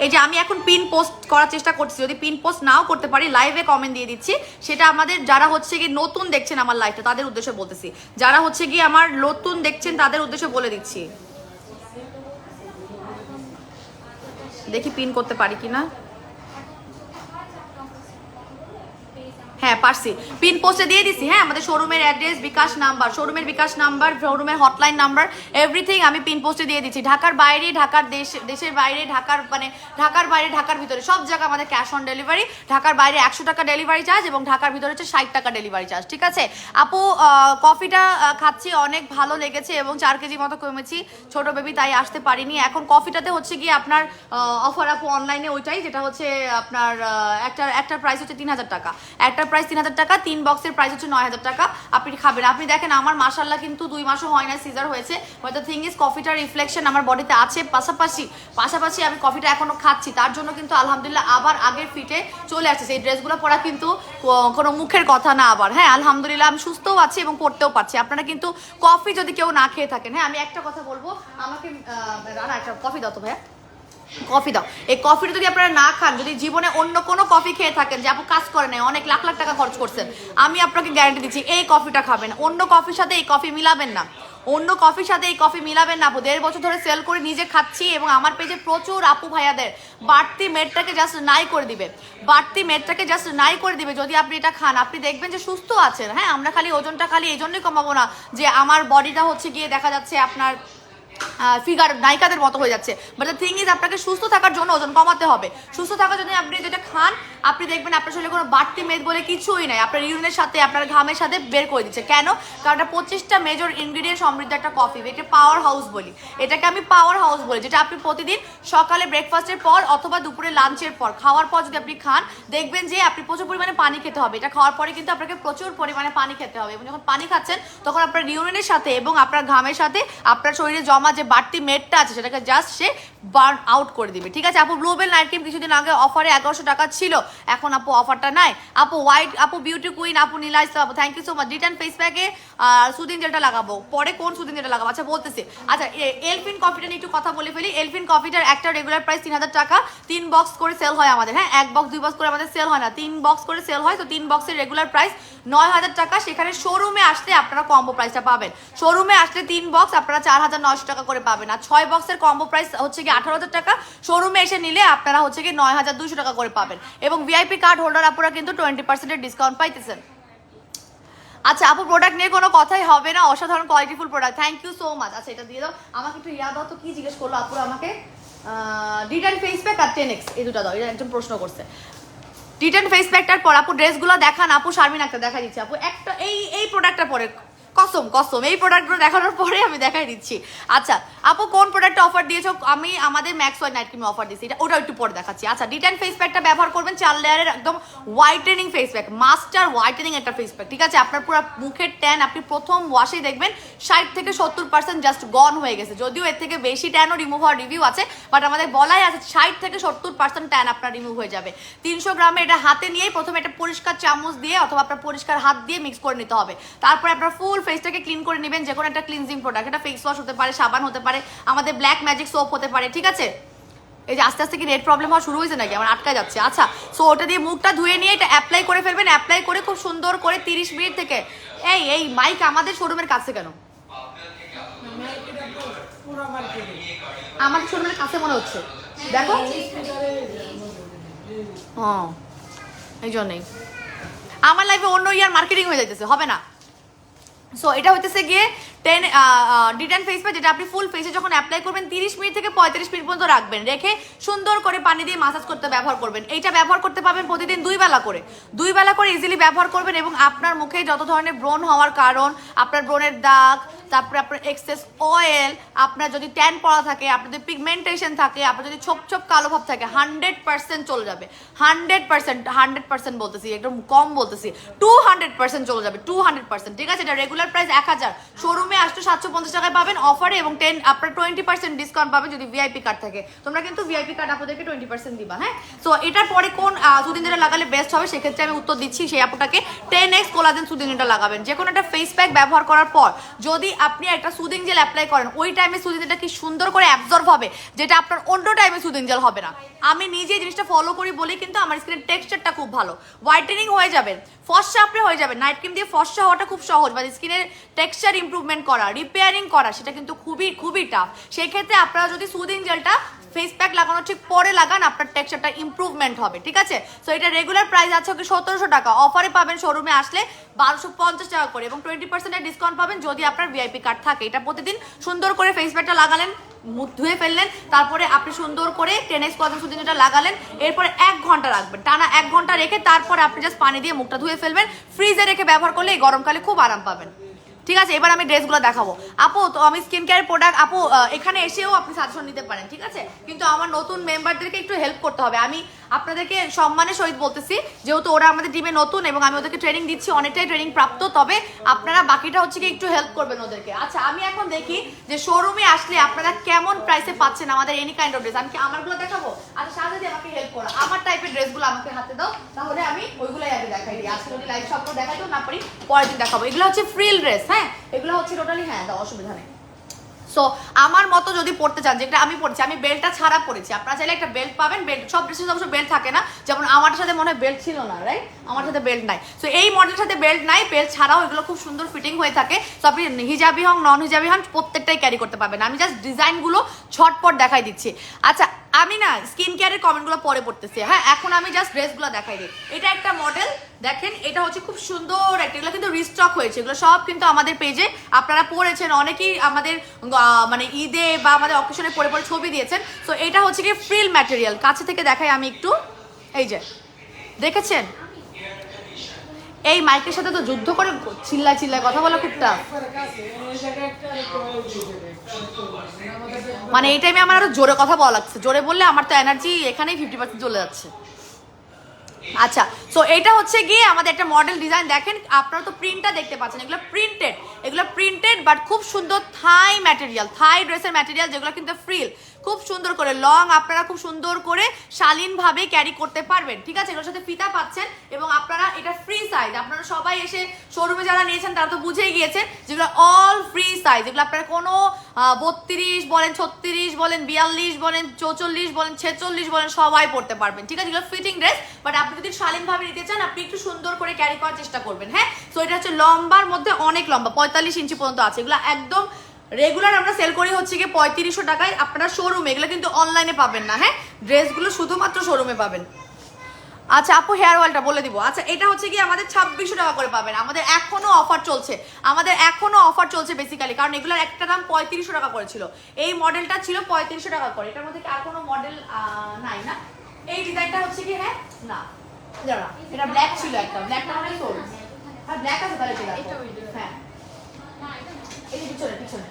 এই যে আমি এখন পিন পোস্ট করার চেষ্টা করছি, যদি পিন পোস্ট নাও করতে পারি লাইভে কমেন্ট দিয়ে দিচ্ছি। সেটা আমাদের যারা হচ্ছে গিয়ে নতুন দেখছেন আমার লাইভটা, তাদের উদ্দেশ্যে বলতেছি, যারা হচ্ছে গিয়ে আমার নতুন দেখছেন তাদের উদ্দেশ্যে বলে দিচ্ছি। দেখি পিন করতে পারি কিনা। হ্যাঁ পারছি, পিন পোস্টে দিয়ে দিছি। হ্যাঁ, আমাদের শোরুমের অ্যাড্রেস, বিকাশ নাম্বার, শোরুমের বিকাশ নাম্বার, শোরুমের হটলাইন নাম্বার, এভরিথিং আমি পিন পোস্টে দিয়ে দিচ্ছি। ঢাকার বাইরে, দেশের বাইরে, ঢাকার বাইরে, ঢাকার ভিতরে সব জায়গায় আমাদের ক্যাশ অন ডেলিভারি। ঢাকার বাইরে 100 টাকা ডেলিভারি চার্জ এবং ঢাকার ভিতরে হচ্ছে 60 টাকা ডেলিভারি চার্জ, ঠিক আছে? আপু, কফিটা খাচ্ছি, অনেক ভালো লেগেছে এবং 4 কেজি মতো কমেছি, ছোট বেবি তাই আসতে পারিনি। এখন কফিটাতে হচ্ছে গিয়ে আপনার অফার আপু অনলাইনে ওইটাই, যেটা হচ্ছে আপনার একটা প্রাইস হচ্ছে 3000 টাকা, একটা প্রাইস 3000 টাকা, 3 বক্সের প্রাইস হচ্ছে 9000 টাকা। আপনি খাবেন, আপনি দেখেন আমার মাশাআল্লাহ কিন্তু 2 মাসও হয় না সিজার হয়েছে, বাট দ্য থিং ইজ কফিটার রিফ্লেকশন আমার বডিতে আছে, পাশাপাশি আমি কফিটা এখনো খাচ্ছি, তার জন্য কিন্তু আলহামদুলিল্লাহ আবার আগের ফিটে চলে আসছে। এই ড্রেসগুলো পরা কিন্তু কোনো মুখের কথা না আবার। হ্যাঁ আলহামদুলিল্লাহ আমি সুস্থও আছি এবং পড়তেও পারছি। আপনারা কিন্তু কফি যদি কেউ না খেয়ে থাকেন, হ্যাঁ আমি একটা কথা বলবো, আমাকে রানা একটা কফি দাও তো ভাইয়া, কফি দাও। এই কফিটা যদি আপনারা না খান, যদি জীবনে অন্য কোনো কফি খেয়ে থাকেন যে আপু কাজ করে নাই, অনেক লাখ লাখ টাকা খরচ করছেন, আমি আপনাকে গ্যারান্টি দিচ্ছি এই কফিটা খাবেন, অন্য কফির সাথে এই কফি মিলাবেন না, অন্য কফির সাথে এই কফি মিলাবেন না আপু। 1.5 বছর ধরে সেল করে নিজে খাচ্ছি এবং আমার পেজে প্রচুর আপু ভাইয়াদের বাড়তি মেদটাকে জাস্ট নাই করে দিবে, যদি আপনি এটা খান। আপনি দেখবেন যে সুস্থ আছেন। হ্যাঁ, আমরা খালি ওজনটা খালি এই জন্যই কমাবো না যে আমার বডিটা হচ্ছে গিয়ে দেখা যাচ্ছে আপনার ফিগার নায়িকাদের মতো হয়ে যাচ্ছে, বাট দ্য থিং ইজ আপনাকে সুস্থ থাকার জন্য ওজন কমাতে হবে। সুস্থ থাকার জন্য আপনি যেটা খান, আপনি দেখবেন আপনার শরীরে কোনো বাড়তি মেদ বলে কিছুই নাই, আপনার ইউরিনের সাথে আপনার ঘামের সাথে বের করে দিচ্ছে। কেন? কারণ এটা 25টা মেজর ইনগ্রিডিয়েন্ট সমৃদ্ধ একটা কফি, এটা পাওয়ার হাউস বলি, এটাকে আমি পাওয়ার হাউস বলি, যেটা আপনি প্রতিদিন সকালে ব্রেকফাস্টের পর অথবা দুপুরে লাঞ্চের পর খাওয়ার পর যদি আপনি খান, দেখবেন যে আপনি প্রচুর পরিমাণে পানি খেতে হবে। এটা খাওয়ার পরে কিন্তু আপনাকে প্রচুর পরিমাণে পানি খেতে হবে এবং যখন পানি খাচ্ছেন তখন আপনার ইউরিনের সাথে এবং আপনার ঘামের সাথে আপনার শরীরে জমা যে বাড়তি মেদটা আছে সেটাকে জাস্ট সে বার্ন আউট করে দিবে, ঠিক আছে? আপু ব্লুবেল নাইট ক্রিম কিছুদিন আগে অফারে 1100 টাকা ছিল, এখন আপু অফারটা নাই। আপু হোয়াইট, আপু বিউটি কুইন, আপু নীলাইসা আপু, thank you so much. Return face প্যাকে সুদিন জেলটা লাগাবো, পরে কোন সুদিন জেলটা লাগাবো আচ্ছা বলতেছি। আচ্ছা এলফিন কফিটা নিয়ে একটু কথা বলে ফেলি। এলফিন কফিটার একটা রেগুলার প্রাইস 3000 টাকা, 3 বক্স করে সেল হয় আমাদের। হ্যাঁ, 1 বক্স 2 বক্স করে আমাদের সেল হয় না, 3 বক্স করে সেল হয়, তো 3 বক্সের রেগুলার প্রাইস 9000 টাকা। সেখানে শোরুমে আসলে আপনারা কম্বো প্রাইসটা পাবেন, শোরুমে আসলে 3 বক্স আপনারা 4900 টাকা করে পাবেন, আর 6 বক্সের কম্বো প্রাইস হচ্ছে কি 18000 টাকা, শোরুমে এসে নিলে আপনারা হচ্ছে কি 9200 টাকা করে পাবেন এবং ভিআইপি কার্ড হোল্ডার আপনারা কিন্তু 20% ডিসকাউন্ট পাইতেছেন। আচ্ছা আপু, প্রোডাক্ট নিয়ে কোনো কথাই হবে না, অসাধারণ qualityful product, thank you so much. আচ্ছা এটা দিয়ে দাও আমাকে, একটু ইয়া দাও তো, কি জিজ্ঞেস করলো আপু আমাকে? রিটার্ন ফেস প্যাক আর 10x এই দুটো দাও, এটা একজন প্রশ্ন করছে। রিটার্ন ফেস প্যাকটার পর আপু ড্রেসগুলো দেখান আপু, শারমিন একটা দেখা দিচ্ছে আপু, একটা এই প্রোডাক্টটা পরে কসম কসম এই প্রোডাক্টগুলো দেখানোর পরে আমি দেখাই দিচ্ছি। আচ্ছা আপু কোন প্রোডাক্টটা অফার দিয়েছো? আমি আমাদের ম্যাক্স ওয়াই নাইট ক্রিমে অফার দিচ্ছি, ওটা একটু পরে দেখাচ্ছি। আচ্ছা ডিটেন ফেস প্যাকটা ব্যবহার করবেন 4 লেয়ারের একদম whitening face pack, master whitening একটা ফেস প্যাক, ঠিক আছে? আপনার পুরো মুখের ট্যান আপনি প্রথম ওয়াশেই দেখবেন 60 থেকে 70% জাস্ট গন হয়ে গেছে। যদিও এর থেকে বেশি ট্যানও রিমুভ হওয়ার রিভিউ আছে, বাট আমাদের বলাই আছে 60 থেকে 70% ট্যান আপনার রিমুভ হয়ে যাবে। 300 গ্রামে এটা হাতে নিয়েই প্রথমে একটা পরিষ্কার চামচ দিয়ে অথবা আপনার পরিষ্কার হাত দিয়ে মিক্স করে নিতে হবে। তারপরে আপনার ফুল ফেসটাকে ক্লিন করে নেবেন, যে কোনো একটা ক্লিনজিং প্রোডাক্ট, এটা ফেস ওয়াশ হতে পারে, সাবান হতে পারে, আমাদের ব্ল্যাক ম্যাজিক সোপ হতে পারে, ঠিক আছে? এই যে আস্তে আস্তে কি নেট প্রবলেম হওয়া শুরু হয়েছে নাকি, আমার আটকা যাচ্ছে। আচ্ছা সো ওটা দিয়ে মুখটা ধুয়ে নিয়ে এটা অ্যাপ্লাই করে ফেলবেন, অ্যাপ্লাই করে খুব সুন্দর করে 30 মিনিট থেকে এই মাইক আমাদের শোরুমের কাছে কেন? আমাদের শোরুমের কাছে মনে হচ্ছে, দেখো হ্যাঁ এই জন্যই আমার লাইফে অন্য ইয়ার মার্কেটিং হয়ে যাইতেছে, হবে না। সো এটা হচ্ছে গিয়ে 10 ডিটেন ফেস প্যাক, যেটা আপনি ফুল ফেসে যখন অ্যাপ্লাই করবেন 30 মিনিট থেকে 35 মিনিট পর্যন্ত রাখবেন, রেখে সুন্দর করে পানি দিয়ে মাসাজ করতে ব্যবহার করবেন। এইটা ব্যবহার করতে পাবেন প্রতিদিন 2 বেলা করে ইজিলি ব্যবহার করবেন। এবং আপনার মুখে যত ধরনের ব্রণ হওয়ার কারণ, আপনার ব্রণের দাগ, তারপরে আপনার এক্সেস অয়েল, আপনার যদি ট্যান পড়া থাকে, আপনার যদি পিগমেন্টেশন থাকে, আপনার যদি ছোপ ছোপ কালো ভাব থাকে, 100% চলে যাবে। 100% বলতেছি, একদম কম বলতেছি, 200% চলে যাবে, 200%, ঠিক আছে? এটা রেগুলার প্রাইস 1000, শোরুমে আসলে 750 টাকায় পাবেন অফারে, এবং আপনার 20% ডিসকাউন্ট পাবেন যদি ভিআইপি কার্ড থাকে। তোমরা কিন্তু ভিআইপি কার্ড আপনাদেরকে 20% দিবা, হ্যাঁ? সো এটার পরে কোন সুদিন যেটা লাগালে বেস্ট হবে, সেক্ষেত্রে আমি উত্তর দিচ্ছি, সেই আপুটাকে 10x কোলাজেন সুদিন যেটা লাগাবেন। যে কোনো একটা ফেস প্যাক ব্যবহার করার পর যদি আপনি একটা সুদিং জেল অ্যাপ্লাই করেন, ওই টাইমে সুদিং জেলটা কি সুন্দর করে অ্যাবজর্ব হবে, যেটা আপনার অন্য টাইমে সুদিং জেল হবে না। আমি নিজে জিনিসটা ফলো করি বলি কিন্তু আমার স্কিনের টেক্সচারটা খুব ভালো, হোয়াইটেনিং হয়ে যাবেন, ফর্সা আপনি হয়ে যাবেন। নাইট ক্রিম দিয়ে ফর্সা হওয়াটা খুব সহজ, মানে স্কিনের টেক্সচার ইমপ্রুভমেন্ট করা, রিপেয়ারিং করা, সেটা কিন্তু খুবই খুবই টাফ। সেই ক্ষেত্রে আপনারা যদি সুদিং জেলটা ফেস প্যাক লাগানোর ঠিক পরে লাগান, আপনার টেক্সচারটা ইমপ্রুভমেন্ট হবে, ঠিক আছে? সো এটা রেগুলার প্রাইস আছে 1700 টাকা, অফারে পাবেন শোরুমে আসলে 1250 টাকা করে, এবং 20% ডিসকাউন্ট পাবেন যদি আপনার ভিআইপি কার্ড থাকে। এটা প্রতিদিন সুন্দর করে ফেস প্যাকটা লাগালেন, মুখ ধুয়ে ফেললেন, তারপরে আপনি সুন্দর করে 10x কোলাজেন সুদিন যেটা লাগালেন, এরপরে 1 ঘন্টা রাখবেন, টানা 1 ঘন্টা রেখে তারপরে আপনি জাস্ট পানি দিয়ে মুখটা ধুয়ে ফেলবেন। ফ্রিজে রেখে ব্যবহার করলে এই গরমকালে খুব আরাম পাবেন, ঠিক আছে? এবার আমি ড্রেসগুলো দেখাবো। আপু তো আমি স্কিন কেয়ার প্রোডাক্ট, আপু এখানে এসেও আপনি সাজেশন নিতে পারেন, ঠিক আছে? কিন্তু আমার নতুন মেম্বারদেরকে একটু হেল্প করতে হবে। আমি আপনাদেরকে সম্মানের সহিত বলতেছি, যেহেতু ওরা আমাদের টিমে নতুন এবং আমি ওদেরকে ট্রেনিং দিচ্ছি, অনেকটাই ট্রেনিং প্রাপ্ত, তবে আপনারা বাকিটা হচ্ছে কি একটু হেল্প করবেন ওদেরকে। আচ্ছা আমি এখন দেখি যে শোরুমে আসলে আপনারা কেমন প্রাইসে পাচ্ছেন আমাদের এনি কাইন্ড অফ ড্রেস। আমি কি আমারগুলো দেখাবো? আচ্ছা সাথে আমাকে হেল্প করো, আমার টাইপের ড্রেসগুলো আমাকে হাতে দাও, তাহলে আমি ওইগুলোই আগে দেখাই দিই। আজকে যদি লাইভ সবগুলো দেখাইতেও না পারি, পরের দিন দেখাবো। এগুলো হচ্ছে ফ্রিল ড্রেস, হ্যাঁ এগুলো হচ্ছে টোটালি, হ্যাঁ দাও অসুবিধা নেই। সো আমার মতো যদি পড়তে চান, যেটা আমি পড়ছি, আমি বেল্টটা ছাড়া পড়েছি, আপনারা চাইলে একটা বেল্ট পাবেন। বেল্ট সব ড্রেসের অবশ্য বেল্ট থাকে না, যেমন আমার সাথে মনে হয় বেল্ট ছিল না, রাইট? আমার সাথে বেল্ট নাই। সো এই মডেলের সাথে বেল্ট নাই, বেল্ট ছাড়াও এগুলো খুব সুন্দর ফিটিং হয়ে থাকে। সো আপনি হিজাবি হন নন হিজাবি হন প্রত্যেকটাই ক্যারি করতে পারবেন। আমি জাস্ট ডিজাইনগুলো ঝটপট দেখাই দিচ্ছি। আচ্ছা আমি না স্কিন কেয়ারের কমেন্টগুলো পরে পড়তেছি, হ্যাঁ এখন আমি জাস্ট ড্রেসগুলো দেখাই দিই। এটা একটা মডেল দেখেন, এটা হচ্ছে খুব সুন্দর একটা, এগুলো কিন্তু রিস্টক হয়েছে, এগুলো সব কিন্তু আমাদের পেজে আপনারা পড়েছেন, অনেকেই আমাদের মানে ঈদে বা আমাদের অকেশনে পরে পরে ছবি দিয়েছেন। তো এটা হচ্ছে কি ফ্রিল ম্যাটেরিয়াল, কাছে থেকে দেখাই আমি একটু, এই যে দেখেছেন, এই মাইকের সাথে তো যুদ্ধ করে চিল্লায় কথা বলা খুব টাফ, মানে এই টাইমে আমার আরো জোরে কথা বলা লাগছে, জোরে বললে আমার তো এনার্জি এখানেই 50% চলে যাচ্ছে। আচ্ছা সো এটা হচ্ছে গিয়ে আমাদের একটা মডেল ডিজাইন, দেখেন আপনারা তো প্রিন্টটা দেখতে পাচ্ছেন, এগুলো প্রিন্টেড বাট খুব সুন্দর থাই ম্যাটেরিয়াল, থাই ড্রেসের ম্যাটেরিয়াল, যেগুলো কিন্তু ফ্রিল, খুব সুন্দর করে লং আপনারা খুব সুন্দর করে শালীনভাবে ক্যারি করতে পারবেন, ঠিক আছে? এগুলোর সাথে ফিতা পাচ্ছেন, এবং আপনারা এটা ফ্রি সাইজ, আপনারা সবাই এসে শোরুমে যারা নিয়েছেন তারা তো বুঝেই গিয়েছেন যেগুলো অল ফ্রি সাইজ, এগুলো আপনারা কোনো 32 বলেন, 36 বলেন, 42 বলেন, 44 বলেন, 46 বলেন, সবাই পড়তে পারবেন, ঠিক আছে? এগুলো ফিটিং ড্রেস, বাট আপনি যদি শালীনভাবে নিতে চান আপনি একটু সুন্দর করে ক্যারি করার চেষ্টা করবেন, হ্যাঁ? সো এটা হচ্ছে লম্বার মধ্যে অনেক লম্বা, 45 ইঞ্চি পর্যন্ত আছে। এগুলো একদম রেগুলার আমরা সেল করি হচ্ছে গিয়ে 3500 টাকায়, আপনারা শোরুমে, এগুলো কিন্তু অনলাইনে পাবেন না, হ্যাঁ ড্রেসগুলো শুধুমাত্র শোরুমে পাবেন। আচ্ছা আপু হেয়ার অয়েলটা বলে দিব। আচ্ছা এটা হচ্ছে কি আমাদের 2600 টাকা করে পাবেন, আমাদের এখনো অফার চলছে, বেসিক্যালি কারণ এগুলোর একটা দাম 3500 টাকা করেছিল, এই মডেলটা ছিল 3500 টাকা করে। এটার মধ্যে কি আর কোনো মডেল নাই না? এই ডিজাইনটা হচ্ছে কি, হ্যাঁ না এটা ব্ল্যাক ছিল, একটা ব্ল্যাকটা মানে সোল, হ্যাঁ ব্ল্যাক আছে তাহলে, হ্যাঁ এই যে পিছনে পিছনে।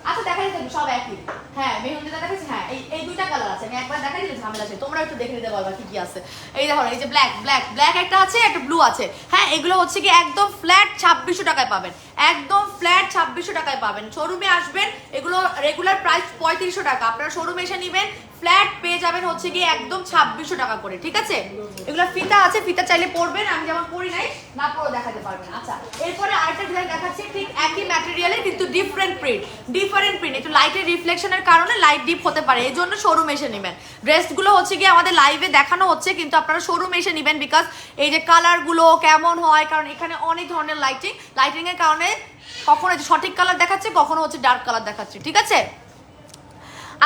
আচ্ছা দেখাই দিতে সব একই। হ্যাঁ মেহেন্দিটা দেখাচ্ছি। হ্যাঁ এই দুইটা কালার আছে, আমি একবার দেখাই দিলে ঝামেলা আছে, তোমরা একটু দেখে নিতে পারবা কি কি আছে। এই দেখো এই যে ব্ল্যাক ব্ল্যাক ব্ল্যাক একটা আছে, একটা ব্লু আছে। হ্যাঁ এগুলো হচ্ছে কি একদম ফ্ল্যাট 2600 টাকায় পাবেন, একদম ফ্ল্যাট 2600 টাকায় পাবেন। শোরুমে আসবেন, এগুলো রেগুলার প্রাইস 3500 টাকা, আপনারা শোরুমে এসে নেবেন ফ্ল্যাট পেয়ে যাবেন হচ্ছে কি একদম 2600 টাকা করে, ঠিক আছে। এগুলো ফিতা আছে, ফিতা চাইলে পরবেন, আমি যেমন পরি নাই, না পরেও দেখাতে পারবেন। আচ্ছা এরপরে আরেকটা ডিজাইন দেখাচ্ছি, ঠিক একই ম্যাটেরিয়ালে কিন্তু ডিফারেন্ট প্রিন্ট, ডিফারেন্ট প্রিন্ট, একটু লাইটের রিফ্লেকশনের কারণে লাইট ডিপ হতে পারে, এই জন্য শোরুমে এসে নেবেন। ড্রেসগুলো হচ্ছে কি আমাদের লাইভে দেখানো হচ্ছে, কিন্তু আপনারা শোরুমে এসে নেবেন, বিকজ এই যে কালারগুলো কেমন হয়, কারণ এখানে অনেক ধরনের লাইটিং এর কারণে কখনো সঠিক কালার দেখাচ্ছে, কখনো হচ্ছে ডার্ক কালার দেখাচ্ছে, ঠিক আছে।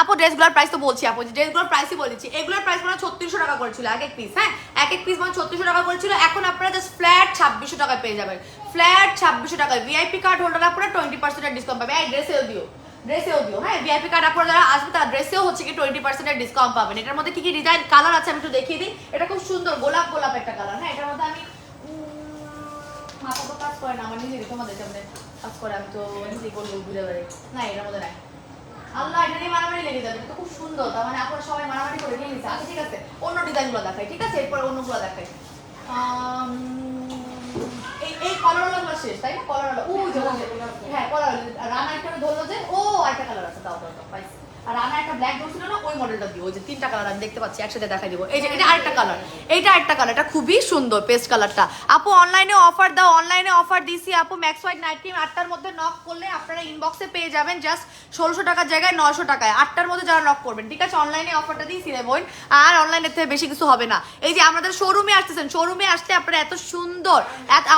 আপু ড্রেসগুলোর প্রাইস তো বলছি, আপু ড্রেসগুলোর প্রাইসই বলে দিচ্ছি। এগুলোর প্রাইস মানে 3600 টাকা করেছিল এক এক পিস। হ্যাঁ এক এক পিস মানে 3600 টাকা করেছিল, এখন আপনারা জাস্ট ফ্ল্যাট 2600 টাকায় পেয়ে যাবেন, ফ্ল্যাট 2600 টাকায়। ভিআইপি কার্ড হোল্ডার আপনারা 20% ডিসকাউন্ট পাবে। এই ড্রেসেও দিও হ্যাঁ, ভিআইপি কার্ড আপনারা যারা আসবে তারা ড্রেসেও হচ্ছে কি 20% ডিসকাউন্ট পাবেন। এটার মধ্যে কি কি ডিজাইন কালার আছে আমি একটু দেখিয়ে দিই। এটা খুব সুন্দর গোলাপ গোলাপ একটা কালার। হ্যাঁ এটার মধ্যে আমি মাথা তো কাজ করে না আমার নিজেরই, তোমাদের সামনে কাজ করে, আমি তো নিজেই বলবো ঘুরে বেড়াই না, এটার মধ্যে নাই। আল্লাহ এটা নিয়ে মারামারি লেগে যাবে, এটা খুব সুন্দর, তার মানে আপনারা সবাই মারামারি করে নিয়ে নিচ্ছে। আচ্ছা ঠিক আছে অন্য ডিজাইনগুলো দেখাই, ঠিক আছে এরপর অন্যগুলো দেখাই। এই কলারগুলো শেষ তাই না, কলারগুলো হ্যাঁ কলার রানা একটা ধরলো যে ও আরেকটা কালার আছে, দাও পাইছি। আর রানা একটা ব্ল্যাক ধরছিল না, ওই মডেলটা দিও, ওই যে তিনটা কালার আমি দেখতে পাচ্ছি একসাথে দেখাই দিব। এই যে এটা আরেকটা কালার, এইটা আরেকটা কালার, এটা খুবই সুন্দর পেস্ট কালারটা। আপু অনলাইনে অফার দাও, অনলাইনে অফার দিছি আপু। ম্যাক্স হোয়াইট নাইট ক্রিম 8টার মধ্যে নক করলে আপনারা ইনবক্সে পেয়ে যাবেন জাস্ট 1600 টাকার জায়গায় 900 টাকায়, 8টার মধ্যে যারা নক করবেন, ঠিক আছে। অনলাইনে অফারটা দিয়েছি রে বোন, আর অনলাইনের থেকে বেশি কিছু হবে না। এই যে আমাদের শোরুমে আসতেছেন, শোরুমে আসতে আপনারা এত সুন্দর,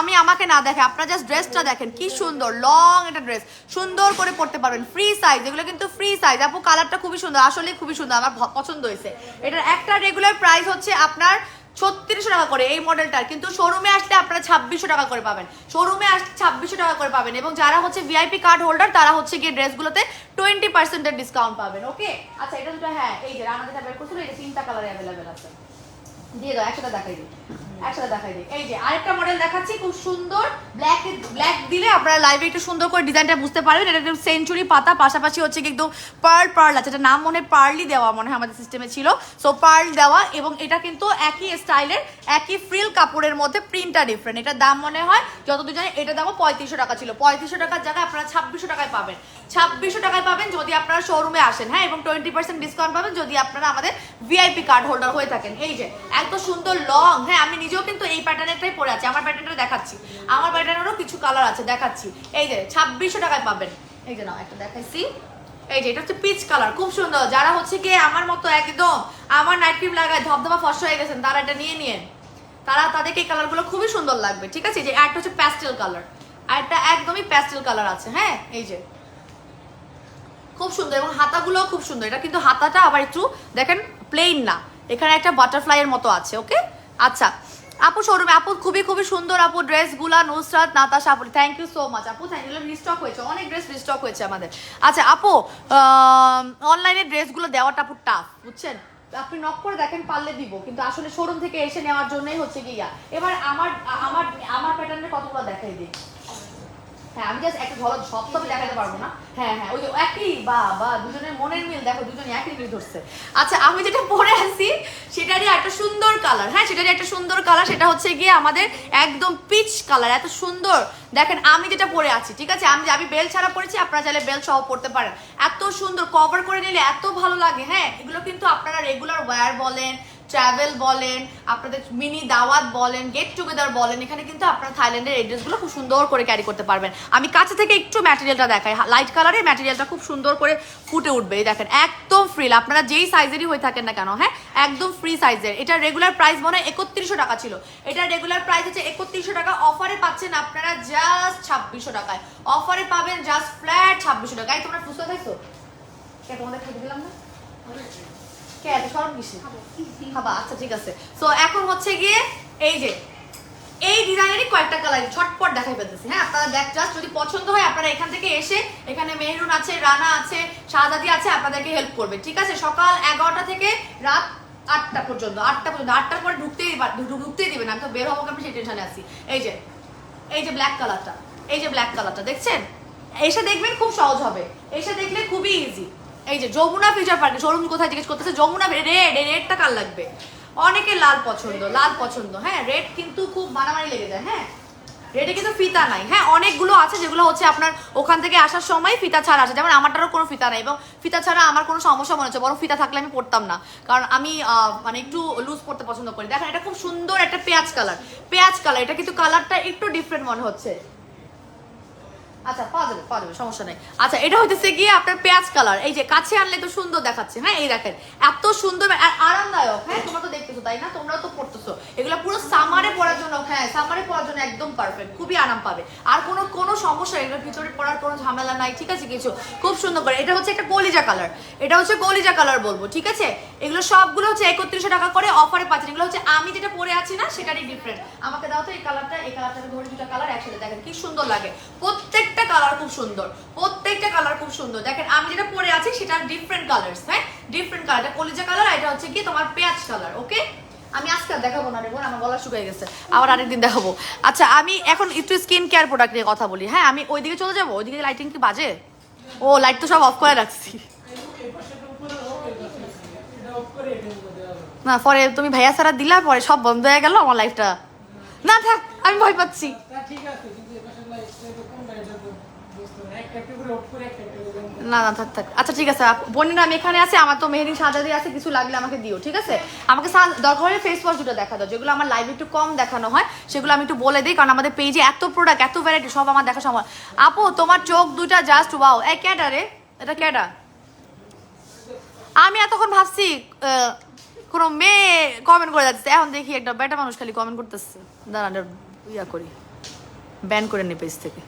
আমি আমাকে না দেখে আপনারা জাস্ট ড্রেসটা দেখেন কি সুন্দর, লং একটা ড্রেস সুন্দর করে পরতে পারবেন, ফ্রি সাইজ, এগুলো কিন্তু ফ্রি সাইজ। আপু কালারটা খুবই সুন্দর, আসলে খুবই সুন্দর, আমার পছন্দ হয়েছে। এটার একটা রেগুলার প্রাইস হচ্ছে আপনার 3600 টাকা করে এই মডেলটার, কিন্তু শোরুমে আসলে আপনারা 2600 টাকা করে পাবেন, শোরুমে আসলে 2600 টাকা করে পাবেন। এবং যারা হচ্ছে ভিআইপি কার্ড হোল্ডার তারা হচ্ছে গিয়ে ড্রেসগুলোতে 20% ডিসকাউন্ট পাবেন, ওকে। আচ্ছা এটা দুটো, হ্যাঁ এই যে রানা যেটা বের করছিল, এটা তিনটা কালারে অ্যাভেলেবেল আছে, দিয়ে দাও একসাথে দেখাই দিই, একসাথে দেখাই দিই। এই যে আরেকটা মডেল দেখাচ্ছি খুব সুন্দর, ব্ল্যাক দিলে আপনারা লাইভে একটু সুন্দর করে ডিজাইনটা বুঝতে পারবেন। এটা একদম সেঞ্চুরি পাতা, পাশাপাশি হচ্ছে কি একদম পার্ল আছে, এটা নাম মনে পার্লি দেওয়া মনে হয় আমাদের সিস্টেমে ছিল, সো পার্ল দেওয়া। এবং এটা কিন্তু একই স্টাইলের একই ফ্রিল কাপড়ের মধ্যে, প্রিন্টটা ডিফারেন্ট। এটার দাম মনে হয় যতদূর জানি এটা দামও 3500 টাকা ছিল, 3500 টাকার জায়গায় আপনারা 2600 টাকায় পাবেন, 2600 টাকায় পাবেন যদি আপনারা শোরুমে আসেন। হ্যাঁ এবং 20% ডিসকাউন্ট পাবেন যদি আপনারা আমাদের ভিআইপি কার্ড হোল্ডার হয়ে থাকেন। এই যে এত সুন্দর লং, হ্যাঁ আমি নিজেও কিন্তু এই প্যাটার্নেরটাই পরে আছি, আমার প্যাটার্নটা দেখাচ্ছি, আমার প্যাটার্নেরও কিছু কালার আছে দেখাচ্ছি। এই যে 2600 টাকায় পাবেন, এই যে নাও একটা দেখাইছি, এই যে এটা হচ্ছে পিচ কালার, খুব সুন্দর। যারা হচ্ছে কি আমার মতো একদম আমার নাইট ক্রিম লাগায় ধবধবা ফর্সা হয়ে গেছেন, তারা এটা নিয়ে তাদেরকে এই কালারগুলো খুবই সুন্দর লাগবে, ঠিক আছে। যে একটা হচ্ছে প্যাস্টেল কালার, আর একটা একদমই প্যাস্টেল কালার আছে। হ্যাঁ এই যে খুব সুন্দর, এবং হাতাগুলো খুব সুন্দর। এটা কিন্তু হাতাটা আবার একটু দেখেন প্লেন না, এখানে একটা বাটারফ্লাই এর মতো আছে, ওকে। আচ্ছা আপু শোরুমে, আপু খুবই সুন্দর আপু ড্রেসগুলা, নুসরাত নাতাশা আপু থ্যাংক ইউ সো মাচ আপু, থ্যাংক ইউ। রিস্টক হয়েছে, অনেক ড্রেস রিস্টক হয়েছে আমাদের। আচ্ছা আপু অনলাইনে ড্রেসগুলো দেওয়াটা আপু টাফ, বুঝছেন, আপনি নক করে দেখেন পারলে দিব, কিন্তু আসলে শোরুম থেকে এসে নেওয়ার জন্যই হচ্ছে গিয়া। এবার আমার প্যাটার্নের কতগুলো দেখাই দিই। হ্যাঁ আমি জাস্ট একটা ঝলক সব তো দেখাতে পারবো না। হ্যাঁ ওই যে একই বা দুজনের মনের মিল, দেখো দুজনে একই মিল ধরছে। আচ্ছা আমি যেটা পরে আছি সেটারই একটা সুন্দর কালার, হ্যাঁ সেটারই একটা সুন্দর কালার, সেটা হচ্ছে গিয়ে আমাদের একদম পিচ কালার, এত সুন্দর। দেখেন আমি যেটা পরে আছি, ঠিক আছে, আমি বেল ছাড়া পরেছি, আপনারা চাইলে বেল সহ পড়তে পারেন, এত সুন্দর কভার করে নিলে এত ভালো লাগে। হ্যাঁ এগুলো কিন্তু আপনারা রেগুলার ওয়্যার বলেন, ট্রাভেল বলেন, আপনাদের মিনি দাওয়াত বলেন, গেট টুগেদার বলেন, এখানে কিন্তু আপনারা থাইল্যান্ডের এই ড্রেসগুলো খুব সুন্দর করে ক্যারি করতে পারবেন। আমি কাছে থেকে একটু ম্যাটেরিয়ালটা দেখাই, লাইট কালারের ম্যাটেরিয়ালটা খুব সুন্দর করে ফুটে উঠবে। এই দেখেন একদম ফ্রিল, আপনারা যেই সাইজেরই হয়ে থাকেন না কেন, হ্যাঁ একদম ফ্রি সাইজের। এটা রেগুলার প্রাইস মনে হয় 3100 টাকা ছিল, এটা রেগুলার প্রাইস হচ্ছে 3100 টাকা, অফারে পাচ্ছেন আপনারা জাস্ট 2600 টাকায়, অফারে পাবেন জাস্ট ফ্ল্যাট 2600 টাকায়। তোমরা ফুসকা খাইছো কে, তোমাদের খেতে দিলাম না কে, এত সরব কিসে খাবা? আচ্ছা ঠিক আছে। সো এখন হচ্ছে গিয়ে এই যে এই ডিজাইনেরই কয়েকটা কালার ছটপট দেখাই ফেলতেছি। হ্যাঁ আপনারা দেখ জাস্ট, যদি পছন্দ হয় আপনারা এখান থেকে এসে, এখানে মেহরুন আছে, রানা আছে, শাহজাদি আছে, আপনাদেরকে হেল্প করবে, ঠিক আছে। সকাল 11টা থেকে রাত 8টা পর্যন্ত, 8টার পরে ঢুকতেই দিবেন, আমি তো বের হবো, আমি সেই টেনশনে আছি। এই যে ব্ল্যাক কালারটা, এই যে ব্ল্যাক কালারটা দেখছেন, এসে দেখবেন খুব সহজ হবে, এসে দেখলে খুবই ইজি। এই যে যমুনা ফিউচার পার্কে শোরুম কোথায় জিজ্ঞেস করতেছে, যমুনা রেডটা কার লাগবে? অনেকে লাল পছন্দ, হ্যাঁ রেড কিন্তু খুব মারামারি লেগে যায়। হ্যাঁ রেডে কিন্তু ফিতা নাই, হ্যাঁ অনেকগুলো আছে যেগুলো হচ্ছে আপনার ওখান থেকে আসার সময় ফিতা ছাড়া আছে, যেমন আমারটারও কোনো ফিতা নাই, এবং ফিতা ছাড়া আমার কোনো সমস্যা মনে হচ্ছে, বরং ফিতা থাকলে আমি পরতাম না, কারণ আমি মানে একটু লুজ পড়তে পছন্দ করি। দেখেন এটা খুব সুন্দর একটা পেঁয়াজ কালার, এটা কিন্তু কালারটা একটু ডিফারেন্ট মনে হচ্ছে। আচ্ছা পাওয়া যাবে সমস্যা নেই। আচ্ছা এটা হইতেছে গিয়ে আপনার পেঁয়াজ কালার, এই যে কাছে আনলে তো সুন্দর দেখাচ্ছে। হ্যাঁ এই দেখেন এত সুন্দর আর আরামদায়ক। হ্যাঁ তোমরা তো দেখতেছো তাই না, তোমরাও তো পড়তেছো, এগুলো পুরো সামারে পরার জন্য, হ্যাঁ সামারে পরার জন্য একদম পারফেক্ট, খুবই আরাম পাবে। আর কোনো সমস্যা, এগুলোর ভিতরে পরার কোনো ঝামেলা নাই, ঠিক আছে কিছু, খুব সুন্দর করে। এটা হচ্ছে একটা কলিজা কালার বলবো, ঠিক আছে। এগুলো সবগুলো হচ্ছে 3100 টাকা করে অফারে পাচ্ছেন। এগুলো হচ্ছে আমি যেটা পরে আছি না সেটারই ডিফারেন্ট। আমাকে দাও তো এই কালারটা ধরে, দুটো কালার একসাথে দেখেন কি সুন্দর লাগে, প্রত্যেকটা কালার খুব সুন্দর, দেখেন আমি যেটা পরে আছি সেটা ডিফারেন্ট কালারস। হ্যাঁ ডিফারেন্ট কালার, এটা কলিজা কালার, এটা হচ্ছে কি তোমার পেঁয়াজ কালার। ওকে আমি আজকে আর দেখাবো না রে বোন, আমার গলা শুকিয়ে গেছে, আবার আরেকদিন দেখাবো। আচ্ছা আমি এখন একটু স্কিন কেয়ার প্রোডাক্ট নিয়ে কথা বলি। হ্যাঁ আমি ওইদিকে চলে যাবো, ওইদিকে লাইটিং কি বাজে? ও লাইট তো সব অফ করে রাখছি না, পরে তুমি ভাইয়া সারা দিলা, পরে সব বন্ধ হয়ে গেল আমার লাইফটা। না থাক আমি ভয় পাচ্ছি। না থাক আচ্ছা ঠিক আছে বোনেরা, আমি এখানে আছি, আমার তো মেহেদি সাজাদি আছে, কিছু লাগলে আমাকে দিও, ঠিক আছে। আমাকে দরকার হলে ফেস ওয়াশ দুটো দেখা দাও, যেগুলো আমার লাইভে একটু কম দেখানো হয় সেগুলো আমি একটু বলে দিই, কারণ আমাদের পেজে এত প্রোডাক্ট, এত ভ্যারাইটি, সব আমার দেখা সম্ভব। আপু তোমার চোখ দুটা জাস্ট ওয়াও। এই ক্যাডা রে, এটা ক্যাডা? আমি এতক্ষণ ভাবছি কোনো মেয়ে কমেন্ট করে যাচ্ছে, এখন দেখি একটা বেটা মানুষ খালি কমেন্ট করতেছে। দাঁড়ান ইয়া করি, ব্যান করে নি পেজ থেকে।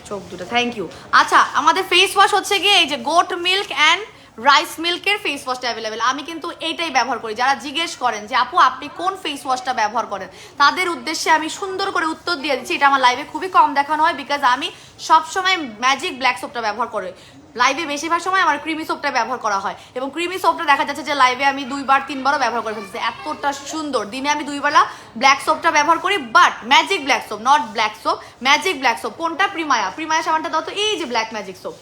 চোখ দুটো, থ্যাংক ইউ। আচ্ছা আমাদের ফেস ওয়াশ হচ্ছে গিয়ে এই যে গোট মিল্ক অ্যান্ড রাইস মিল্কের ফেস ওয়াশটা অ্যাভেলেবেল। আমি কিন্তু এইটাই ব্যবহার করি। যারা জিজ্ঞেস করেন যে আপু আপনি কোন ফেস ওয়াশটা ব্যবহার করেন, তাদের উদ্দেশ্যে আমি সুন্দর করে উত্তর দিয়ে দিচ্ছি। এটা আমার লাইভে খুবই কম দেখানো হয়, বিকজ আমি সবসময় ম্যাজিক ব্ল্যাক সোপটা ব্যবহার করি। লাইভে বেশিরভাগ সময় আমার ক্রিমি সোপটা ব্যবহার করা হয়, এবং ক্রিমি সোপটা দেখা যাচ্ছে যে লাইভে আমি 2-3বারও ব্যবহার করে ফেলছি, এতটা সুন্দর। দিনে আমি 2 বেলা ব্ল্যাক সোপটা ব্যবহার করি, but magic black soap, not black soap, magic black soap. কোনটা? প্রিমায়া সাবানটা দাও তো, এই যে ব্ল্যাক ম্যাজিক সোপ।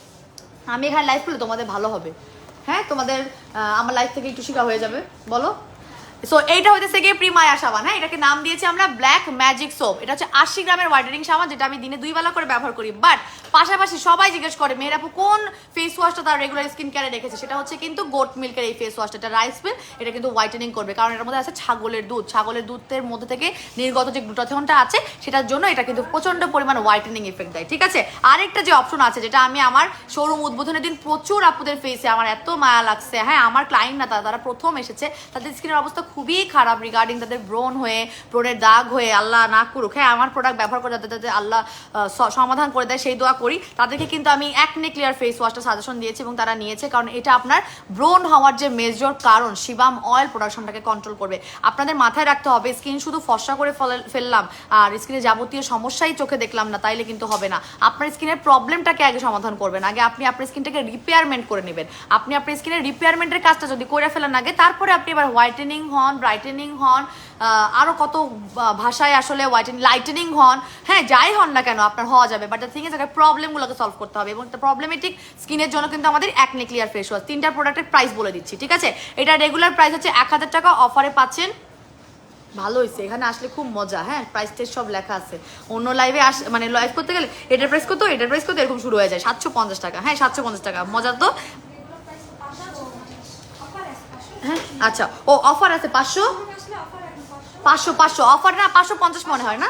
আমি এখানে লাইভ করলে তোমাদের ভালো হবে, হ্যাঁ তোমাদের আমার লাইফ থেকে একটু শিখা হয়ে যাবে, বলো। সো এইটা হইতেছে গিয়ে প্রিমায়া সাবান। হ্যাঁ এটাকে নাম দিয়েছি আমরা ব্ল্যাক ম্যাজিক সোপ। এটা হচ্ছে 80 গ্রামের হোয়াইটেনিং সাবান, যেটা আমি দিনে 2 বেলা করে ব্যবহার করি। বাট পাশাপাশি সবাই জিজ্ঞেস করে মেয়েরাপু কোন ফেস ওয়াশটা তার রেগুলার স্কিন কেয়ারে রেখেছে, সেটা হচ্ছে কিন্তু গোট মিল্কের এই ফেস ওয়াশটা। এটা রাইস মিল্ক, এটা কিন্তু হোয়াইটেনিং করবে, কারণ এটার মধ্যে আছে ছাগলের দুধের মধ্যে থেকে নির্গত যে গ্লুটাথিয়নটা আছে, সেটার জন্য এটা কিন্তু প্রচন্ড পরিমাণ হোয়াইটেনিং এফেক্ট দেয়, ঠিক আছে। আরেকটা যে অপশন আছে, যেটা আমি আমার শোরুম উদ্বোধনের দিন প্রচুর আপুদের ফেসে আমার এত মায়া লাগছে। হ্যাঁ আমার ক্লায়েন্ট না, তারা প্রথম এসেছে, তাদের স্কিনের অবস্থা খুবই খারাপ রিগার্ডিং তাদের ব্রণের দাগ হয়ে, আল্লাহ না করুক। হ্যাঁ আমার প্রোডাক্ট ব্যবহার করে যাতে আল্লাহ সমাধান করে দেয় সেই দোয়া করি। তাদেরকে কিন্তু আমি অ্যাকনে ক্লিয়ার ফেস ওয়াশটা সাজেশন দিয়েছি, এবং তারা নিয়েছে, কারণ এটা আপনার ব্রণ হওয়ার যে মেজর কারণ, সিবাম অয়েল প্রোডাকশনটাকে কন্ট্রোল করবে। আপনাদের মাথায় রাখতে হবে, স্কিন শুধু ফর্সা করে ফেললাম আর স্কিনের যাবতীয় সমস্যাই চোখে দেখলাম না, তাইলে কিন্তু হবে না। আপনার স্কিনের প্রবলেমটাকে আগে সমাধান করবেন, আগে আপনি আপনার স্কিনটাকে রিপেয়ারমেন্ট করে নেবেন। আপনি আপনার স্কিনের রিপেয়ারমেন্টের কাজটা যদি করে ফেলেন আগে, তারপরে আপনি এবার হোয়াইটেনিং হন, ব্রাইটেনিং হন, আরও কত ভাষায় আসলে লাইটেনিং হন, হ্যাঁ যাই হন না কেন আপনার হওয়া যাবে। বাট দ্য থিং ইজ আগে প্রবলেমগুলোকে সলভ করতে হবে, এবং প্রবলেমেটিক স্কিনের জন্য কিন্তু আমাদের অ্যাকনে ক্লিয়ার ফেস ওয়াশ। 3টা প্রোডাক্টের প্রাইস বলে দিচ্ছি, ঠিক আছে। এটা রেগুলার প্রাইস হচ্ছে 1000 টাকা, অফারে পাচ্ছেন। ভালো হয়েছে, এখানে আসলে খুব মজা। হ্যাঁ প্রাইস টেস্ট সব লেখা আছে। অন্য লাইভে মানে লাইভ করতে গেলে এটার প্রাইস কত এরকম শুরু হয়ে যায় 750 টাকা। হ্যাঁ 750 টাকা, মজা তো। হ্যাঁ আচ্ছা ও অফার আছে 500 অফার না, 550 মনে হয় না,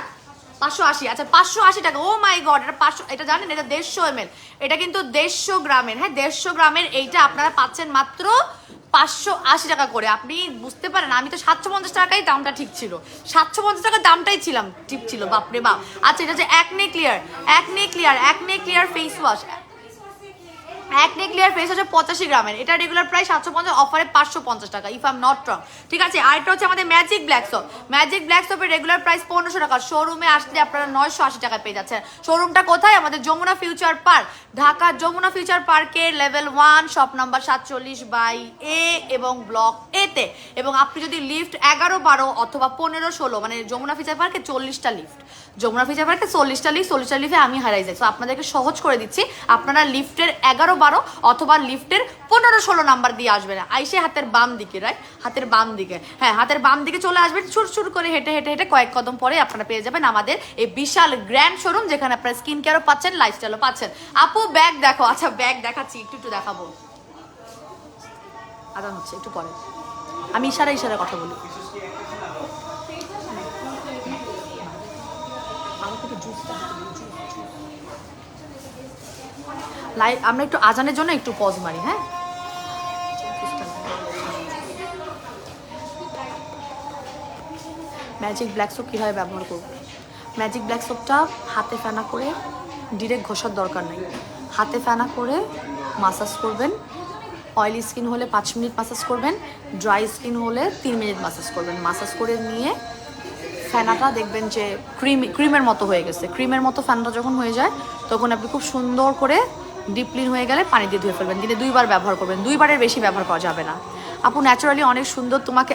580। আচ্ছা 580 টাকা। ও মাই গড, এটা 500, এটা জানেন এটা 150 ml, এটা কিন্তু 150 গ্রামের। হ্যাঁ 150 গ্রামের এইটা আপনারা পাচ্ছেন মাত্র 580 টাকা করে। আপনি বুঝতে পারেন, আমি তো 750 টাকাই দামটা ঠিক ছিল, 750 টাকা দামটাই ঠিক ছিল, বাপরে বাপ। আচ্ছা এটা হচ্ছে acne clear face wash. একনে clear face হচ্ছে 85 গ্রামের, এটা রেগুলার প্রাইস 750, অফারে 550 টাকা if I am not wrong. ঠিক আছে, আরেকটা হচ্ছে আমাদের magic black soap. Magic black সোপের রেগুলার প্রাইস 1500 টাকা, শোরুমে আসলে আপনারা 980 টাকা পেয়ে যাচ্ছেন। শোরুমটা কোথায়? আমাদের Jamuna Future Park, Dhaka Jamuna Future পার্কের লেভেল 1 শপ নাম্বার 47/A এবং ব্লক এ তে। এবং আপনি যদি লিফট 11, 12 অথবা 15, 16 মানে যমুনা ফিউচার পার্কে 40টা লিফট, যমুনা ফিউচার পার্কে 40টা লিফটে আমি হারাই যাই। তো আপনাদেরকে সহজ করে দিচ্ছি, আপনারা লিফটের 11, 12 অথবা লিফটের 15, 16 নাম্বার দিয়ে আসবেন, আইসে হাতের বাম দিকে, রাইট, হাতের বাম দিকে, হ্যাঁ হাতের বাম দিকে চলে আসবেন। ছুট ছুট করে হেঁটে হেঁটে হেঁটে কয়েক কদম পরে আপনারা পেয়ে যাবেন আমাদের এই বিশাল গ্র্যান্ড শোরুম, যেখানে আপনারা স্কিন কেয়ারও পাচ্ছেন, লাইফস্টাইলও পাচ্ছেন। আপু ব্যাগ দেখো। আচ্ছা ব্যাগ দেখাচ্ছি, একটু দেখাবো। আদান হচ্ছে একটু পরে, আমি ইশারা কথা বলি। আমরা একটু আজানের জন্য একটু পজ মারি, হ্যাঁ। ম্যাজিক ব্ল্যাক সোপ কীভাবে ব্যবহার করব? ম্যাজিক ব্ল্যাক সোপটা হাতে ফেনা করে, ডিরেক্ট ঘষার দরকার নেই, হাতে ফেনা করে মাসাজ করবেন। অয়েলি স্কিন হলে 5 মিনিট মাসাজ করবেন, ড্রাই স্কিন হলে 3 মিনিট মাসাজ করবেন। মাসাজ করে নিয়ে ফ্যানাটা দেখবেন যে ক্রিমের মতো হয়ে গেছে। ক্রিমের মতো ফ্যানটা যখন হয়ে যায় তখন আপনি খুব সুন্দর করে ডিপ ক্লিন হয়ে গেলে পানি দিয়ে ধুয়ে ফেলবেন। দিনে 2 বার ব্যবহার করবেন, 2 বারের বেশি ব্যবহার করা যাবে না। আপু ন্যাচারালি অনেক সুন্দর, তোমাকে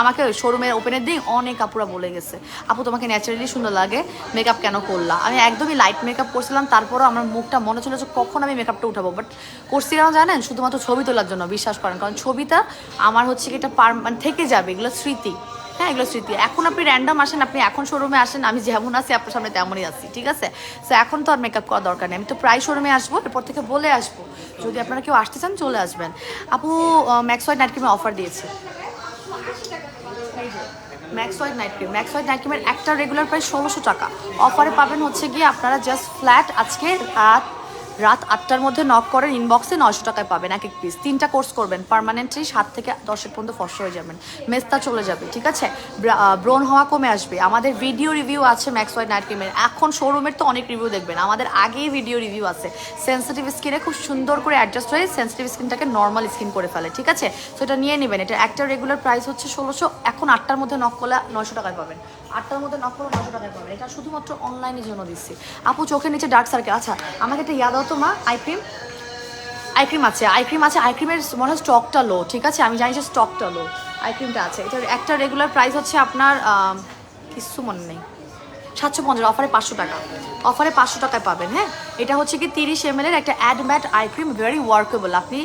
আমাকে শোরুমের ওপেনের দিন অনেক আপুরা বলে গেছে, আপু তোমাকে ন্যাচারালি সুন্দর লাগে, মেকআপ কেন করলা? আমি একদমই লাইট মেকআপ করছিলাম, তারপরও আমার মুখটা মনে ছিল যে কখন আমি মেকআপটা উঠাবো, বাট করছিলাম জানেন শুধুমাত্র ছবি তোলার জন্য, বিশ্বাস করেন। কারণ ছবিটা আমার হচ্ছে কি এটা মানে থেকে যাবে, এগুলো স্মৃতি, হ্যাঁ এগুলো স্মৃতি। এখন আপনি র্যান্ডাম আসেন, আপনি এখন শোরুমে আসেন, আমি যেমন আছি আপনার সামনে তেমনই আছি, ঠিক আছে। সো এখন তো আর মেকআপ করার দরকার নেই, আমি তো প্রায় শোরুমে আসবো, এরপর থেকে বলে আসবো, যদি আপনারা কেউ আসতে চান চলে আসবেন। আপু ম্যাক্স হোয়াইট নাইট ক্রিমে অফার দিয়েছে, ম্যাক্স হোয়াইট নাইট ক্রিমের একটা রেগুলার প্রাইস 1600 টাকা, অফারে পাবেন হচ্ছে গিয়ে আপনারা জাস্ট ফ্ল্যাট আজকে রাত 8টার মধ্যে নক করেন, ইনবক্সে 900 টাকায় পাবেন এক পিস। 3টা কোর্স করবেন, পার্মানেন্টলি 7 থেকে 10 পর্যন্ত ফর্সা হয়ে যাবেন, মেস্তা চলে যাবে, ঠিক আছে। ব্রণ হওয়া কমে আসবে। আমাদের ভিডিও রিভিউ আছে ম্যাক্স হোয়াইট নাইট ক্রিমের, এখন শোরুমের তো অনেক রিভিউ দেখবেন, আমাদের আগেই ভিডিও রিভিউ আছে। সেন্সিটিভ স্কিনে খুব সুন্দর করে অ্যাডজাস্ট হয়ে সেন্সিটিভ স্কিনটাকে নর্মাল স্কিন করে ফেলে, ঠিক আছে। তো এটা নিয়ে নেবেন। এটা একটা রেগুলার প্রাইস হচ্ছে 1600, এখন 8টার মধ্যে নক করলে 900 টাকায় পাবেন, 8টার মধ্যে নক করলে 900 টাকায় পাবেন। এটা শুধুমাত্র অনলাইনের জন্য দিচ্ছি। আপু চোখের নিচে ডার্ক সার্কেল, আচ্ছা আমাকে একটা ইয়াদ তো মা, আই ক্রিম আছে, আই ক্রিমের মনে হয় স্টকটা লো, ঠিক আছে, আমি জানি যে স্টকটা লো, আই ক্রিমটা আছে। এটার একটা রেগুলার প্রাইস হচ্ছে আপনার কিছু মনে নেই, 750, অফারে 500 টাকা, অফারে 500 টাকায় পাবেন, হ্যাঁ। এটা হচ্ছে কি 30 ml এর একটা অ্যাড ম্যাট আই ক্রিম, ভেরি ওয়ার্কেবল। আপনি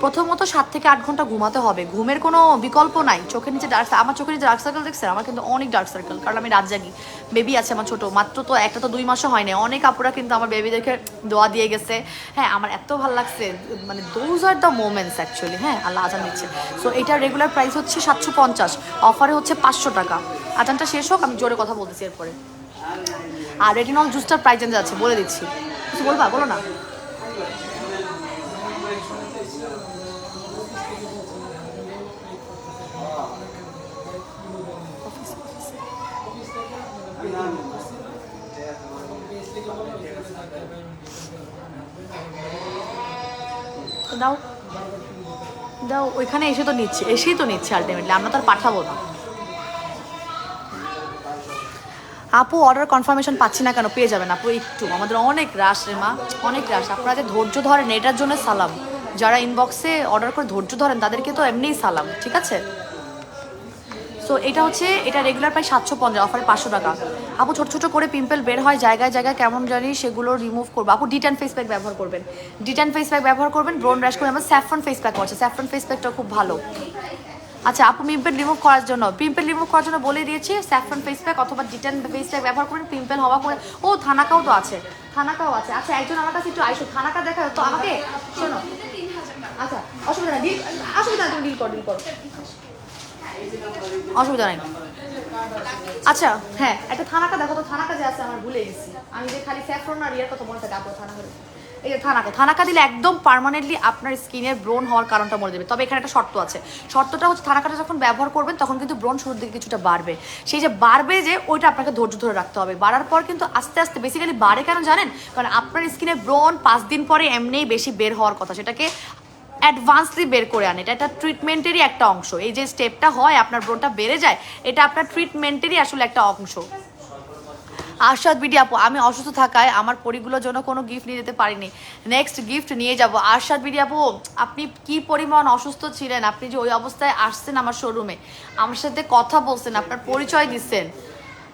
প্রথমত 7 থেকে 8 ঘন্টা ঘুমাতে হবে, ঘুমের কোনো বিকল্প নাই। চোখের নিচে আমার চোখের নিচে ডার্ক সার্কেল দেখছেন, আমার কিন্তু অনেক ডার্ক সার্কেল, কারণ আমি রাত জাগি, বেবি আছে আমার ছোটো, মাত্র তো একটা তো 2 মাসও হয়নি। অনেক আপুরা কিন্তু আমার বেবি দেখে দোয়া দিয়ে গেছে, হ্যাঁ আমার এত ভালো লাগছে, মানে those are the moments actually, হ্যাঁ আল্লাহ আজান দিচ্ছে। সো এটার রেগুলার প্রাইস হচ্ছে 750, অফারে হচ্ছে 500 টাকা। আজানটা শেষ হোক, আমি জোরে কথা বলতেছি এরপরে। আর রেটিনল জুসটার প্রাইস জানতে যাচ্ছে, বলে দিচ্ছি, কিছু বলবা, বলো না। দাও দাও, ওইখানে এসেই তো নিচ্ছে আলটিমেটলি, আমরা তো আর পাঠাবো না। আপু অর্ডার কনফার্মেশন পাচ্ছি না কেন? পেয়ে যাবেন আপু, একটু আমাদের অনেক রাশ রে মা, অনেক রাশ। আপনারা যে ধৈর্য ধরেন এটার জন্য সালাম, যারা ইনবক্সে অর্ডার করে ধৈর্য ধরেন তাদেরকে তো এমনিই সালাম, ঠিক আছে। সো এটা হচ্ছে, এটা রেগুলার প্রায় 750, অফারে 500 টাকা। আপু ছোটো ছোটো করে পিম্পল বের হয় জায়গায় জায়গায়, কেমন জানি সেগুলো রিমুভ করবো। আপু ডিটান ফেস প্যাক ব্যবহার করবেন, ডিটান ফেস প্যাক ব্যবহার করবেন। ব্রোন র্যাশ করে আমার স্যাফরন ফেস প্যাক আছে, স্যাফরন ফেস প্যাকটা খুব ভালো। আচ্ছা আপু পিম্পল রিমুভ করার জন্য বলে দিয়েছি, স্যাফরন ফেস প্যাক অথবা ডিটান ফেস প্যাক ব্যবহার করেন, পিম্পল হওয়া করে। ও থানাকাও তো আছে, থানাকাও আছে। আচ্ছা একজন আমার কাছে একটু আইসো, থানাকা দেখা তো আমাকে, শোনো আচ্ছা অসুবিধা নেই, তুমি ডিল করো, অসুবিধা নেই। আচ্ছা হ্যাঁ একটা থানাকা দেখো তো, থানাকা যে আছে আমার ভুলে গেছি, আমি যে খালি স্যাফরন আর ইয়ের কথা মনে থাকে, আপনার থানা হলে এই যে থানাকা, থানাকা দিলে একদম পার্মানেন্টলি আপনার স্কিনের ব্রণ হওয়ার কারণটা মরে যাবে। তবে এখানে একটা শর্ত আছে, শর্তটা হচ্ছে থানাকাটা যখন ব্যবহার করবেন তখন কিন্তু ব্রণ শুরুর দিকে কিছুটা বাড়বে, সেই যে বাড়বে যে ওইটা আপনাকে ধৈর্য ধরে রাখতে হবে। বাড়ার পর কিন্তু আস্তে আস্তে বেসিক্যালি বাড়ে কেন জানেন, কারণ আপনার স্কিনে ব্রণ 5 দিন পরে এমনিই বেশি বের হওয়ার কথা, সেটাকে অ্যাডভান্সলি বের করে আনে। এটা একটা ট্রিটমেন্টেরই একটা অংশ। এই যে স্টেপটা হয় আপনার ব্রণটা বেড়ে যায়, এটা আপনার ট্রিটমেন্টেরই আসলে একটা অংশ। আরশাদ বিডি আপু, আমি অসুস্থ থাকায় আমার পরিগুলোর জন্য কোনো গিফট নিয়ে যেতে পারিনি, নেক্সট গিফট নিয়ে যাব। আরশাদ বিডি আপু, আপনি কি পরিমাণ অসুস্থ ছিলেন, আপনি যে ওই অবস্থায় আসছেন আমার শোরুমে, আমার সাথে কথা বলছেন, আপনার পরিচয় দিচ্ছেন,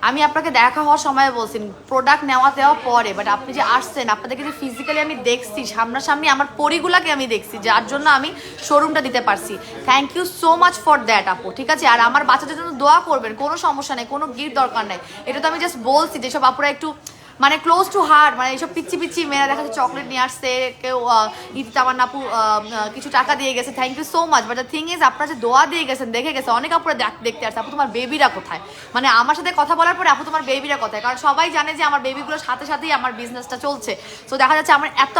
আমি আপনাকে দেখা হওয়ার সময় বলছি প্রোডাক্ট দেওয়া পরে, বাট আপনি যে আসছেন, আপনাদেরকে যে ফিজিক্যালি আমি দেখছি সামনাসামনি, আমার পরিগুলাকে আমি দেখছি, যার জন্য আমি শোরুমটা দিতে পারছি। Thank you so much for that আপু, ঠিক আছে। আর আমার বাচ্চাদের জন্য দোয়া করবেন, কোনো সমস্যা নেই, কোনো গিফট দরকার নেই। এটা তো আমি জাস্ট বলছি যেসব আপুরা একটু মানে ক্লোজ টু হার্ট, মানে এইসব পিচ্ছি পিচ্ছি মেয়েরা দেখা যাচ্ছে চকলেট নিয়ে আসছে, কেউ ঈদ আমার নাপু কিছু টাকা দিয়ে গেছে, thank you so much. But the thing is, আপনারা যে দোয়া দিয়ে গেছেন, দেখে গেছে অনেক আপুরা দেখতে আসছে, আপু তোমার বেবিরা কোথায়, মানে আমার সাথে কথা বলার পরে আপু তোমার বেবিরা কোথায়, কারণ সবাই জানে যে আমার বেবিগুলোর সাথে সাথেই আমার বিজনেসটা চলছে। তো দেখা যাচ্ছে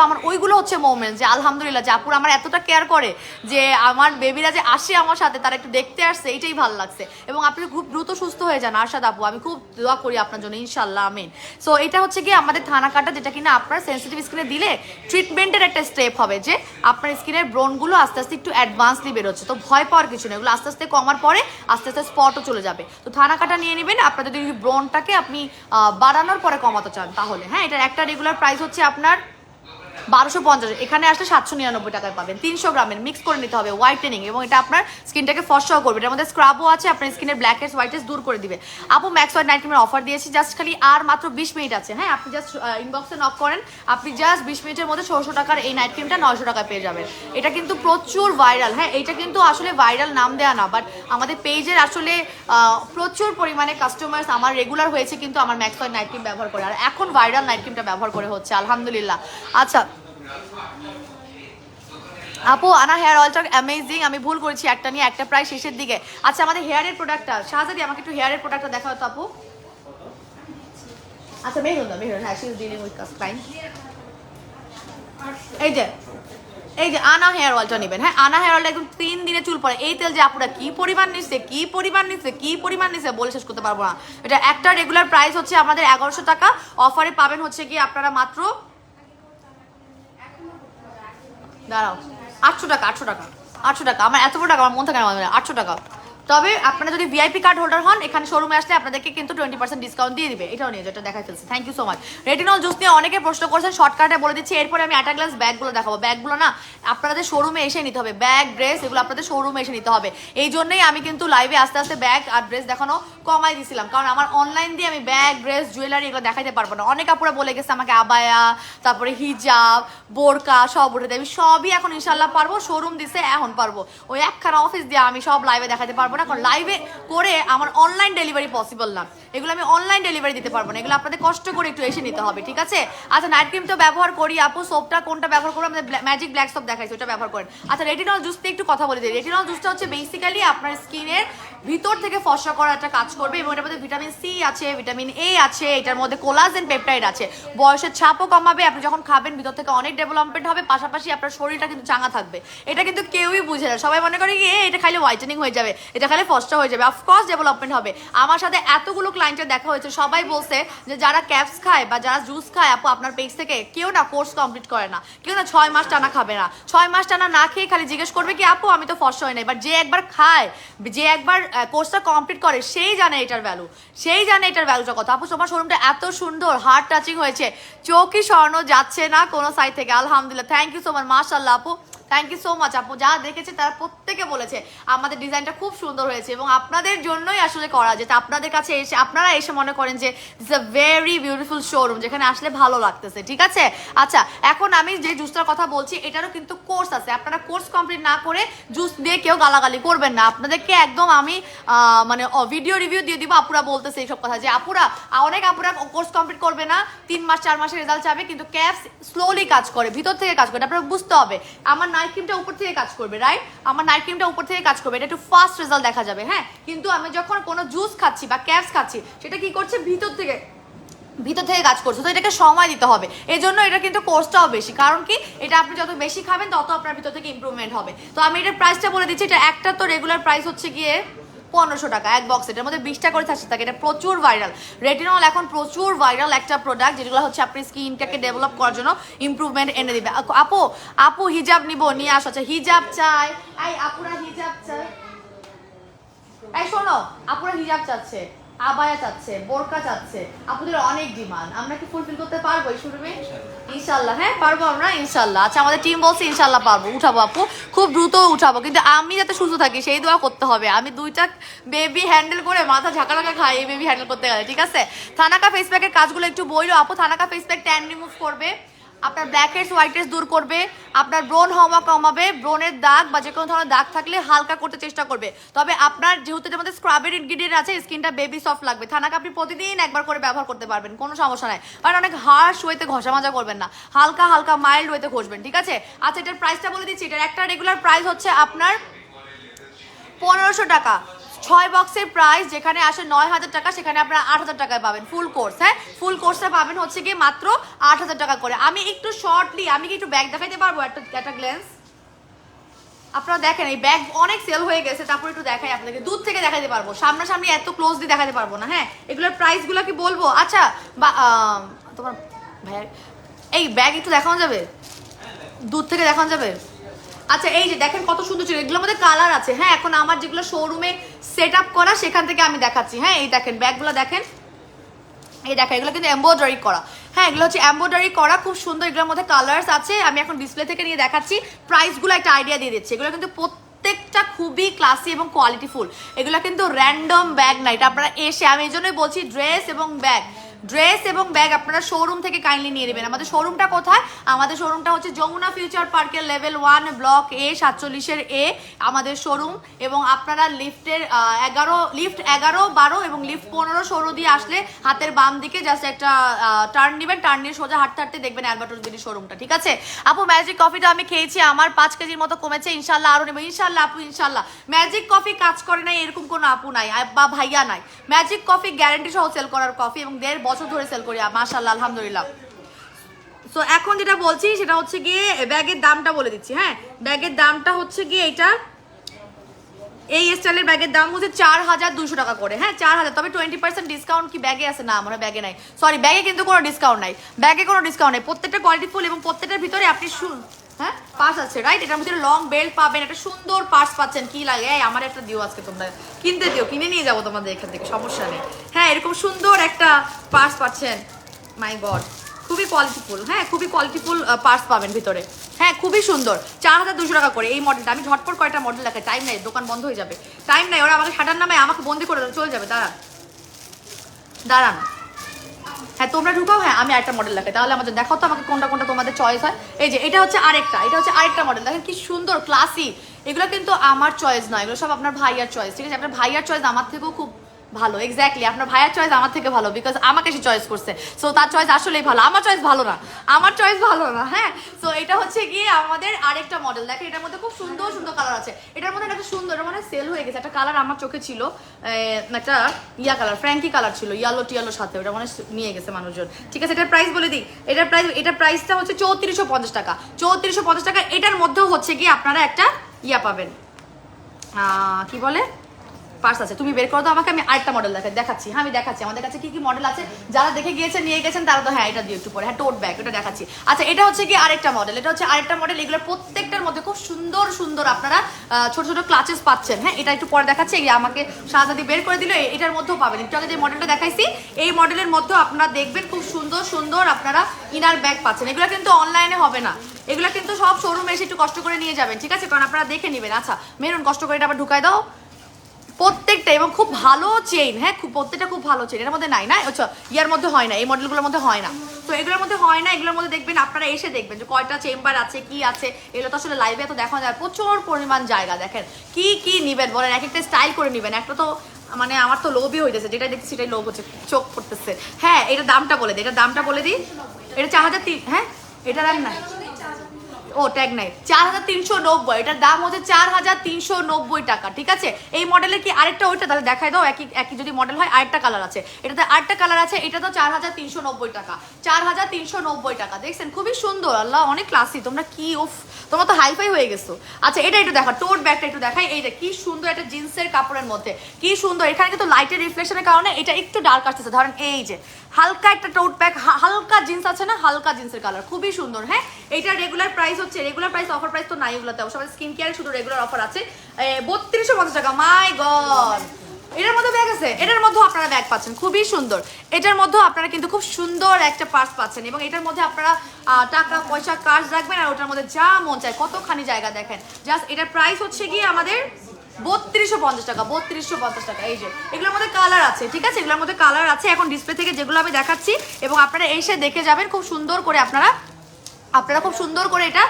আমার ওইগুলো হচ্ছে মোমেন্ট যে আলহামদুলিল্লাহ যে আপুরা আমার এতটা কেয়ার করে, যে আমার বেবিরা যে আসে আমার সাথে, তারা একটু দেখতে আসছে, এইটাই ভালো লাগছে। এবং আপনি খুব দ্রুত সুস্থ হয়ে যান আরশাদ আপু, আমি খুব দোয়া করি আপনার জন্য, ইনশাল্লাহ, আমিন। সো এটা হচ্ছে কি আমাদের থানাকাটা, যেটা কিনা আপনার সেন্সিটিভ স্কিনে দিলে ট্রিটমেন্টের একটা স্টেপ হবে, যে আপনার স্কিনের ব্রণগুলো আস্তে আস্তে একটু অ্যাডভান্সলি বেরোচ্ছে, তো ভয় পাওয়ার কিছু নেই, এগুলো আস্তে আস্তে কমার পরে আস্তে আস্তে স্পটও চলে যাবে। তো থানাকাটা নিয়ে নেবেন আপনার যদি ব্রণটাকে আপনি বাড়ানোর পরে কমাতে চান তাহলে। হ্যাঁ, এটার একটা রেগুলার প্রাইস হচ্ছে আপনার 1250, এখানে আসলে 799 টাকায় পাবেন। 300 গ্রামের মিক্স করে নিতে হবে, হোয়াইটেনিং, এবং এটা আপনার স্কিনটাকে ফর্সাও করবে। এটার মধ্যে স্ক্রাবও আছে, আপনার স্কিনের ব্ল্যাকহেডস হোয়াইটহেডস দূর করে দিবে। আপু ম্যাক্স হোয়াইট নাইট ক্রিমের অফার দিয়েছি, জাস্ট খালি আর মাত্র 20 মিনিট আছে। হ্যাঁ, আপনি জাস্ট ইনবক্সে নক করেন, আপনি জাস্ট 20 মিনিটের মধ্যে 600 টাকার এই নাইট ক্রিমটা 900 টাকায় পেয়ে যাবেন। এটা কিন্তু প্রচুর ভাইরাল। হ্যাঁ, এটা কিন্তু আসলে ভাইরাল নাম দেয়া না, বাট আমাদের পেজের আসলে প্রচুর পরিমাণে কাস্টমার্স আমার রেগুলার হয়েছে কিন্তু আমার ম্যাক্স হোয়াইট নাইট ক্রিম ব্যবহার করে, আর এখন ভাইরাল নাইট ক্রিমটা ব্যবহার করে হচ্ছে, আলহামদুলিল্লাহ। আচ্ছা আপু, আনা হেয়ার অয়েলটা অ্যামেজিং, আমি ভুল করেছি একটা নিয়ে, একটা প্রায় শেষের দিকে। আচ্ছা, আমাদের হেয়ারের প্রোডাক্টটা শাহজাদি, আমাকে একটু হেয়ারের প্রোডাক্টটা দেখাও তো আপু। আচ্ছা, মেহরুন, হ্যাঁ, she is dealing with client. এই যে আনা হেয়ার অয়েলটা নেবেন। হ্যাঁ, আনা হেয়ার অয়েলটা একদম 3 দিনে চুল পড়ে। এই তেল যে আপুরা কি পরিমাণ নিচ্ছে বলে শেষ করতে পারবো না। এটা একটা রেগুলার প্রাইস হচ্ছে আমাদের 1100 টাকা, অফারে পাবেন হচ্ছে কি আপনারা মাত্র দাঁড়াও 800 টাকা। আমার এত বড় টাকা আমার মন থাকে না, 800 টাকা। তবে আপনারা যদি ভিআইপি কার্ড হোল্ডার হন, এখানে শোরুমে আসলে আপনাদেরকে কিন্তু 20% ডিসকাউন্ট দিয়ে দিবে। এটাও নিয়ে যেটা দেখাই ফেলছি, thank you so much. Retinol juice নিয়ে অনেকে প্রশ্ন করছেন, শর্টকাটে বলে দিচ্ছি। এরপরে আমি অ্যাটা গ্লাস ব্যাগগুলো দেখাবো। ব্যাগগুলো না আপনাদের শোরুমে এসে নিতে হবে, ব্যাগ ড্রেস এগুলো আপনাদের শোরুমে এসে নিতে হবে। এই জন্যই আমি কিন্তু লাইভে আস্তে আস্তে ব্যাগ আর ড্রেস দেখানো কমাই দিছিলাম, কারণ আমার অনলাইন দিয়ে আমি ব্যাগ ড্রেস জুয়েলারি এগুলো দেখাইতে পারবো না। অনেক আপুরা বলে গেছে আমাকে আবায়া, তারপরে হিজাব, বোরকা সব উঠে দেয়, আমি সবই এখন ইনশাল্লাহ পারবো। শোরুম দিছে এখন পারবো, ওই একখানা অফিস দিয়ে আমি সব লাইভে দেখাতে পারবো না, কারণ লাইভে করে আমার অনলাইন ডেলিভারি পসিবল না, এগুলো আমি অনলাইন ডেলিভারি দিতে পারবো না, এগুলো আপনাদের কষ্ট করে একটু এসে নিতে হবে, ঠিক আছে। আচ্ছা, নাইট ক্রিম তো ব্যবহার করি আপু, সোপটা কোনটা ব্যবহার করবো, আমাদের ম্যাজিক ব্ল্যাক সোপ দেখাইছি, ওটা ব্যবহার করেন। আচ্ছা, রেটিনল জুস নিয়ে একটু কথা বলে দিই। রেটিনল জুসটা হচ্ছে বেসিক্যালি আপনার স্কিনের ভিতর থেকে ফর্সা করার একটা কাজ করবে, এবং এটার মধ্যে ভিটামিন সি আছে, ভিটামিন এ আছে, এটার মধ্যে কোলাজেন পেপটাইড আছে, বয়সের ছাপও কমাবে, আপনি যখন খাবেন ভিতর থেকে অনেক ডেভেলপমেন্ট হবে, পাশাপাশি আপনার শরীরটা কিন্তু চাঙ্গা থাকবে। এটা কিন্তু কেউই বুঝে না, সবাই মনে করে এটা খাইলে হোয়াইটেনিং হয়ে যাবে, এটা খাইলে ফর্সা হয়ে যাবে। অফকোর্স ডেভেলপমেন্ট হবে। আমার সাথে এতগুলো ক্লায়েন্টের দেখা হয়েছে, সবাই বলছে যে যারা ক্যাপস খায় বা যারা জুস খায় আপু আপনার পেজ থেকে, কেউ না কোর্স কমপ্লিট করে না, কেউ না 6 মাস টানা খাবে না, 6 মাস টানা না খেয়ে খালি জিজ্ঞেস করবে কি আপু আমি তো ফর্সা হয় না। এবার যে একবার খায়, যে একবার কোর্সটা কমপ্লিট করে, সেই জানে এটার ভ্যালু, ভ্যালুটা কত। আপু তোমার শোরুমটা এত সুন্দর, হার্ট টাচিং হয়েছে, চোখই স্বর্ণ যাচ্ছে না কোনো সাইড থেকে, আলহামদুলিল্লাহ, থ্যাংক ইউ সো মাচ, মাশাআল্লাহ আপু, থ্যাংক ইউ সো মাচ আপু। যারা দেখেছে তারা প্রত্যেকে বলেছে আমাদের ডিজাইনটা খুব সুন্দর হয়েছে, এবং আপনাদের জন্যই আসলে করা, যেটা আপনাদের কাছে এসে আপনারা এসে মনে করেন যে it's a very beautiful showroom, যেখানে আসলে ভালো লাগতেছে, ঠিক আছে। আচ্ছা, এখন আমি যে জুসটার কথা বলছি এটারও কিন্তু কোর্স আছে, আপনারা কোর্স কমপ্লিট না করে জুস দিয়ে কেউ গালাগালি করবেন না, আপনাদেরকে একদম আমি মানে ভিডিও রিভিউ দিয়ে দিব। আপুরা বলতেছে এইসব কথা যে আপুরা, অনেক আপুরা কোর্স কমপ্লিট করবে না, 3 মাস 4 মাসের রেজাল্ট চাবে, কিন্তু ক্যাপস স্লোলি কাজ করে, ভিতর থেকে কাজ করে, আপনারা বুঝতে হবে। আমার নাইট ক্রিমটা উপর থেকে কাজ করবে, রাইট, আমার নাইট ক্রিমটা উপর থেকে কাজ করবে, এটা একটু ফাস্ট রেজাল্ট দেখা যাবে। হ্যাঁ, কিন্তু আমি যখন কোনো জুস খাচ্ছি বা ক্যাপস খাচ্ছি, সেটা কি করছে, ভিতর থেকে কাজ করছে, তো এটাকে সময় দিতে হবে। এই জন্য এটা কিন্তু কোর্সটাও বেশি, কারণ কি এটা আপনি যত বেশি খাবেন তত আপনার ভিতর থেকে ইমপ্রুভমেন্ট হবে। তো আমি এটার প্রাইসটা বলে দিচ্ছি, এটা একটা তো রেগুলার প্রাইস হচ্ছে গিয়ে 1500 টাকা এক বক্স, এটার মধ্যে 20টা করে থাকছে থাকে। এটা প্রচুর ভাইরাল, রেটিনল এখন প্রচুর ভাইরাল একটা প্রোডাক্ট, যেগুলো হচ্ছে আপনার স্কিনটাকে ডেভেলপ করার জন্য ইমপ্রুভমেন্ট এনে দিবে। আপু আপু হিজাব নিয়ে আসো। আচ্ছা হিজাব চাই, এই আপুরা হিজাব চাই, এই শোনো আপুরা হিজাব চাচ্ছে, আবায়া চাচ্ছে, বোরকা চাচ্ছে, আপুদের অনেক ডিমান্ড। আমরা কি ফুলফিল করতে পারবো এই শুরুমে? ইনশাল্লাহ হ্যাঁ পারবো আমরা ইনশাল্লাহ। আচ্ছা আমাদের টিম বলছে ইনশাল্লাহ পারবো, উঠাবো আপু, খুব দ্রুত উঠাবো, কিন্তু আমি যাতে সুস্থ থাকি সেই দোয়া করতে হবে। আমি 2টা বেবি হ্যান্ডেল করে মাথা ঝাঁকা খাই এই বেবি হ্যান্ডেল করতে গেলে, ঠিক আছে? থানাকা ফেস প্যাকের কাজগুলো একটু বইলো আপু। Thanaka face pack tan remove করবে, আপনার ব্ল্যাক হেডস হোয়াইট হেডস দূর করবে, আপনার ব্রোন হওয়া কমাবে, ব্রোনের দাগ বা যে কোনো ধরনের দাগ থাকলে হালকা করতে চেষ্টা করবে। তবে আপনার যেহেতু এর মধ্যে স্ক্রাবের ইনগ্রিডিয়েন্ট আছে, স্কিনটা বেবি সফট লাগবে। থানাকা আপনি প্রতিদিন একবার করে ব্যবহার করতে পারবেন, কোনো সমস্যা নাই। কারণ অনেক হার্শ ওয়েতে ঘষা মাজা করবেন না, হালকা হালকা মাইল্ড ওয়েতে ঘষবেন, ঠিক আছে? আচ্ছা এটার প্রাইসটা বলে দিচ্ছি, এটার একটা রেগুলার প্রাইস হচ্ছে আপনার 1500 টাকা। 6 বক্সের প্রাইস যেখানে আসে 9000 টাকা, সেখানে আপনারা 8000 টাকায় পাবেন ফুল কোর্স। হ্যাঁ ফুল কোর্সে পাবেন হচ্ছে গিয়ে মাত্র 8000 টাকা করে। আমি একটু শর্টলি আমি কি একটু ব্যাগ দেখাইতে পারবো একটা গ্ল্যান্স? আপনারা দেখেন এই ব্যাগ অনেক সেল হয়ে গেছে, তারপর একটু দেখাই আপনাদেরকে, দূর থেকে দেখাতে পারবো, সামনাসামনি এত ক্লোজলি দেখাতে পারবো না। হ্যাঁ এগুলোর প্রাইসগুলো কি বলবো? আচ্ছা বা তোমার ভাইয়া এই ব্যাগ একটু দেখানো যাবে, দূর থেকে দেখানো যাবে? আচ্ছা এই যে দেখেন কত সুন্দর ছিল, এগুলোর মধ্যে কালার আছে। হ্যাঁ এখন আমার যেগুলো শোরুমে সেট আপ করা সেখান থেকে আমি দেখাচ্ছি। হ্যাঁ এই দেখেন ব্যাগগুলো দেখেন, এই দেখেন এগুলো কিন্তু এমব্রয়ডারি করা। হ্যাঁ এগুলো হচ্ছে এমব্রয়ডারি করা, খুব সুন্দর। এগুলোর মধ্যে কালার্স আছে, আমি এখন ডিসপ্লে থেকে নিয়ে দেখাচ্ছি, প্রাইসগুলো একটা আইডিয়া দিয়ে দিচ্ছি। এগুলো কিন্তু প্রত্যেকটা খুবই ক্লাসি এবং কোয়ালিটিফুল, এগুলো কিন্তু র্যান্ডম ব্যাগ না। এটা আপনারা এসে, আমি এই জন্যই বলছি ড্রেস এবং ব্যাগ আপনারা শোরুম থেকে কাইন্ডলি নিয়ে নেবেন। আমাদের শোরুমটা কোথায়? আমাদের শোরুমটা হচ্ছে যমুনা ফিউচার পার্কের লেভেল 1 ব্লক এ 47 এ আমাদের শোরুম। এবং আপনারা লিফট 11, 12 এবং লিফট 15 সরু দিয়ে আসলে হাতের বাম দিকে জাস্ট একটা টার্ন নেবেন, টার্ন নিয়ে সোজা হাঁটতে হাঁটতে দেখবেন অ্যালবার্টোস বিডি শোরুমটা, ঠিক আছে? আপু ম্যাজিক কফিটা আমি খেয়েছি, আমার 5 কেজির মতো কমেছে, ইনশাল্লাহ আরো নেবো ইনশাল্লাহ আপু ইনশাল্লাহ। ম্যাজিক কফি কাজ করে নাই এরকম কোনো আপু নাই বা ভাইয়া নাই, ম্যাজিক কফি গ্যারান্টি সহ সেল করার কফি, এবং 1.5 বছর ধরে সেল করি মাশাআল্লাহ আলহামদুলিল্লাহ। সো এখন যেটা বলছি সেটা হচ্ছে গিয়ে ব্যাগের দামটা বলে দিচ্ছি। হ্যাঁ ব্যাগের দামটা হচ্ছে গিয়ে এটা, এই স্টাইলের ব্যাগের দাম হচ্ছে 4200 টাকা করে। হ্যাঁ 4000, তবে 20% ডিসকাউন্ট কি ব্যাগে আছে? না আমার ব্যাগে নাই, সরি ব্যাগে কিন্তু কোনো ডিসকাউন্ট নাই, ব্যাগে কোনো ডিসকাউন্ট নাই। প্রত্যেকটা কোয়ালিটিফুল এবং প্রত্যেকটার ভিতরে আপনি হ্যাঁ পার্স আছে রাইট, এটার ভিতরে লং বেল্ট পাবেন, একটা সুন্দর পার্স পাচ্ছেন। কি লাগে এই আমার একটা দিও আজকে, তোমরা কিনতে দিও, কিনে নিয়ে যাবো তোমাদের এখান থেকে, সমস্যা নেই। হ্যাঁ এরকম সুন্দর একটা পার্স পাচ্ছেন, মাই গড খুবই কোয়ালিটিফুল। হ্যাঁ খুবই কোয়ালিটিফুল পার্স পাবেন ভিতরে। হ্যাঁ খুবই সুন্দর, 4200 টাকা করে এই মডেলটা। আমি ঝটপট কয়টা মডেল দেখাই, টাইম নাই, দোকান বন্ধ হয়ে যাবে, টাইম নাই, ওরা আমাকে শাটার নামে আমাকে বন্দি করে চলে যাবে। দাঁড়ান হ্যাঁ তোমরা ঢুকাও, হ্যাঁ আমি আরেকটা মডেল দেখাই, তাহলে আমাদের দেখাও তো আমাকে কোনটা কোনটা তোমাদের চয়েস হয়। এই যে এটা হচ্ছে আরেকটা মডেল, দেখেন কি সুন্দর ক্লাসি। এগুলো কিন্তু আমার চয়েস নয়, এগুলো সব আপনার ভাইয়ার চয়েস, ঠিক আছে? আপনার ভাইয়ার চয়েস আমার থেকেও খুব ভালো, এক্স্যাক্টলি আপনার ভাইয়ার চয়েস আমার থেকে ভালো, বিকজ আমাকে সে চয়েস করছে, সো তার চয়েস আসলেই ভালো, আমার চয়েস ভালো না। হ্যাঁ সো এটা হচ্ছে গিয়ে আমাদের আরেকটা মডেল, দেখেন এটার মধ্যে খুব সুন্দর সুন্দর কালার আছে। এটার মধ্যে একটা সুন্দর, এটা মানে সেল হয়ে গেছে একটা কালার আমার চোখে ছিল, একটা কালার ফ্র্যাঙ্কি কালার ছিল, ইয়ালো সাথে, ওটা মানে নিয়ে গেছে মানুষজন, ঠিক আছে? এটার প্রাইস বলে দিই, এটার প্রাইসটা হচ্ছে 3450 টাকা। 3450 টাকা। এটার মধ্যেও হচ্ছে গিয়ে আপনারা একটা পাবেন, কি বলে পার্স আছে। তুমি বের করো তো আমাকে, আমি আরেকটা মডেল দেখাচ্ছি। হ্যাঁ আমি দেখাচ্ছি আমাদের কাছে কি কি মডেল আছে, যারা দেখে গিয়েছেন নিয়ে গেছেন তারা তো হ্যাঁ এটা দিয়ে একটু পরে। হ্যাঁ টোট ব্যাগ এটা দেখাচ্ছি। আচ্ছা এটা হচ্ছে কি আরেকটা মডেল, এগুলো প্রত্যেকটার মধ্যে খুব সুন্দর সুন্দর আপনারা ছোট ছোট ক্লাচেস পাচ্ছেন। হ্যাঁ এটা একটু পরে দেখাচ্ছি, আমাকে শাহজাদি বের করে দিল, এটার মধ্যেও পাবেন। একটু আগে যে মডেলটা দেখাইছি এই মডেলের মধ্যেও আপনারা দেখবেন খুব সুন্দর সুন্দর আপনারা ইনার ব্যাগ পাচ্ছেন। এগুলো কিন্তু অনলাইনে হবে না, এগুলো কিন্তু সব শোরুমে এসে একটু কষ্ট করে নিয়ে যাবেন, ঠিক আছে? কারণ আপনারা দেখে নেবেন। আচ্ছা মেরুন কষ্ট করে এটা আবার ঢুকাই দাও প্রত্যেকটা, এবং খুব ভালো চেইন। হ্যাঁ প্রত্যেকটা খুব ভালো চেইন, এর মধ্যে নাই না, আচ্ছা ইয়ার মধ্যে হয় না, এই মডেলগুলোর মধ্যে হয় না। তো এগুলোর মধ্যে হয় না, এগুলোর মধ্যে দেখবেন আপনারা এসে দেখবেন যে কয়টা চেম্বার আছে, কি আছে। এগুলো তো আসলে লাইভে তো দেখা যায়, প্রচুর পরিমাণ জায়গা। দেখেন কি নিবেন বলেন, এক একটা স্টাইল করে নিবেন। একটা তো মানে আমার তো লোভই হইতেছে, যেটা দেখছি সেটাই লোভ হচ্ছে, চোখ করতেছে। হ্যাঁ এটার দামটা বলে দিই, এটা 4000। হ্যাঁ এটার দাম না ও ট্যাগ নাই, 4390, এটার দাম হচ্ছে 4390 টাকা, ঠিক আছে। এই মডেলের কি আরেকটা ওইটা তাহলে দেখাই দাও, একই একই যদি মডেল হয় আরেকটা কালার আছে, এটাতে আরেকটা কালার আছে, এটা তো 4390 টাকা, 4390 টাকা। দেখছেন খুবই সুন্দর, আল্লাহ অনেক ক্লাসি, তোমরা কি উফ তোমরা তো হাইফাই হয়ে গেছো। আচ্ছা এটা একটু দেখা, টোট ব্যাগটা একটু দেখাই, এইটা কি সুন্দর একটা জিন্সের কাপড়ের মধ্যে, কি সুন্দর। এখানে কিন্তু লাইটের রিফ্লেকশনের কারণে এটা একটু ডার্ক আসতেছে, ধরেন এই যে হালকা একটা টোট ব্যাগ, হালকা জিন্স আছে না, হালকা জিন্সের কালার, খুবই সুন্দর। হ্যাঁ এটা রেগুলার প্রাইস হচ্ছে, রেগুলার প্রাইস অফার প্রাইস তো নাই এগুলোতে, সবাই স্কিন কেয়ার শুধু রেগুলার অফার আছে 3250 টাকা। মাই গড, এটার মধ্যে ব্যাগ আছে, এটার মধ্যে আপনারা ব্যাগ পাচ্ছেন খুবই সুন্দর, এটার মধ্যে আপনারা কিন্তু খুব সুন্দর একটা পার্স পাচ্ছেন, এবং এটার মধ্যে আপনারা টাকা পয়সা কার্ড রাখবেন, আর ওটার মধ্যে যা মন চায় কতখানি জায়গা দেখেন। জাস্ট এটার প্রাইস হচ্ছে গিয়ে আমাদের 3250 টাকা, 3250 টাকা। এই যে এগুলোর মধ্যে কালার আছে, ঠিক আছে, এগুলোর মধ্যে কালার আছে, এখন ডিসপ্লে থেকে যেগুলো আমি দেখাচ্ছি এবং আপনারা এসে দেখে যাবেন খুব সুন্দর করে, আপনারা খুব সুন্দর করে এটা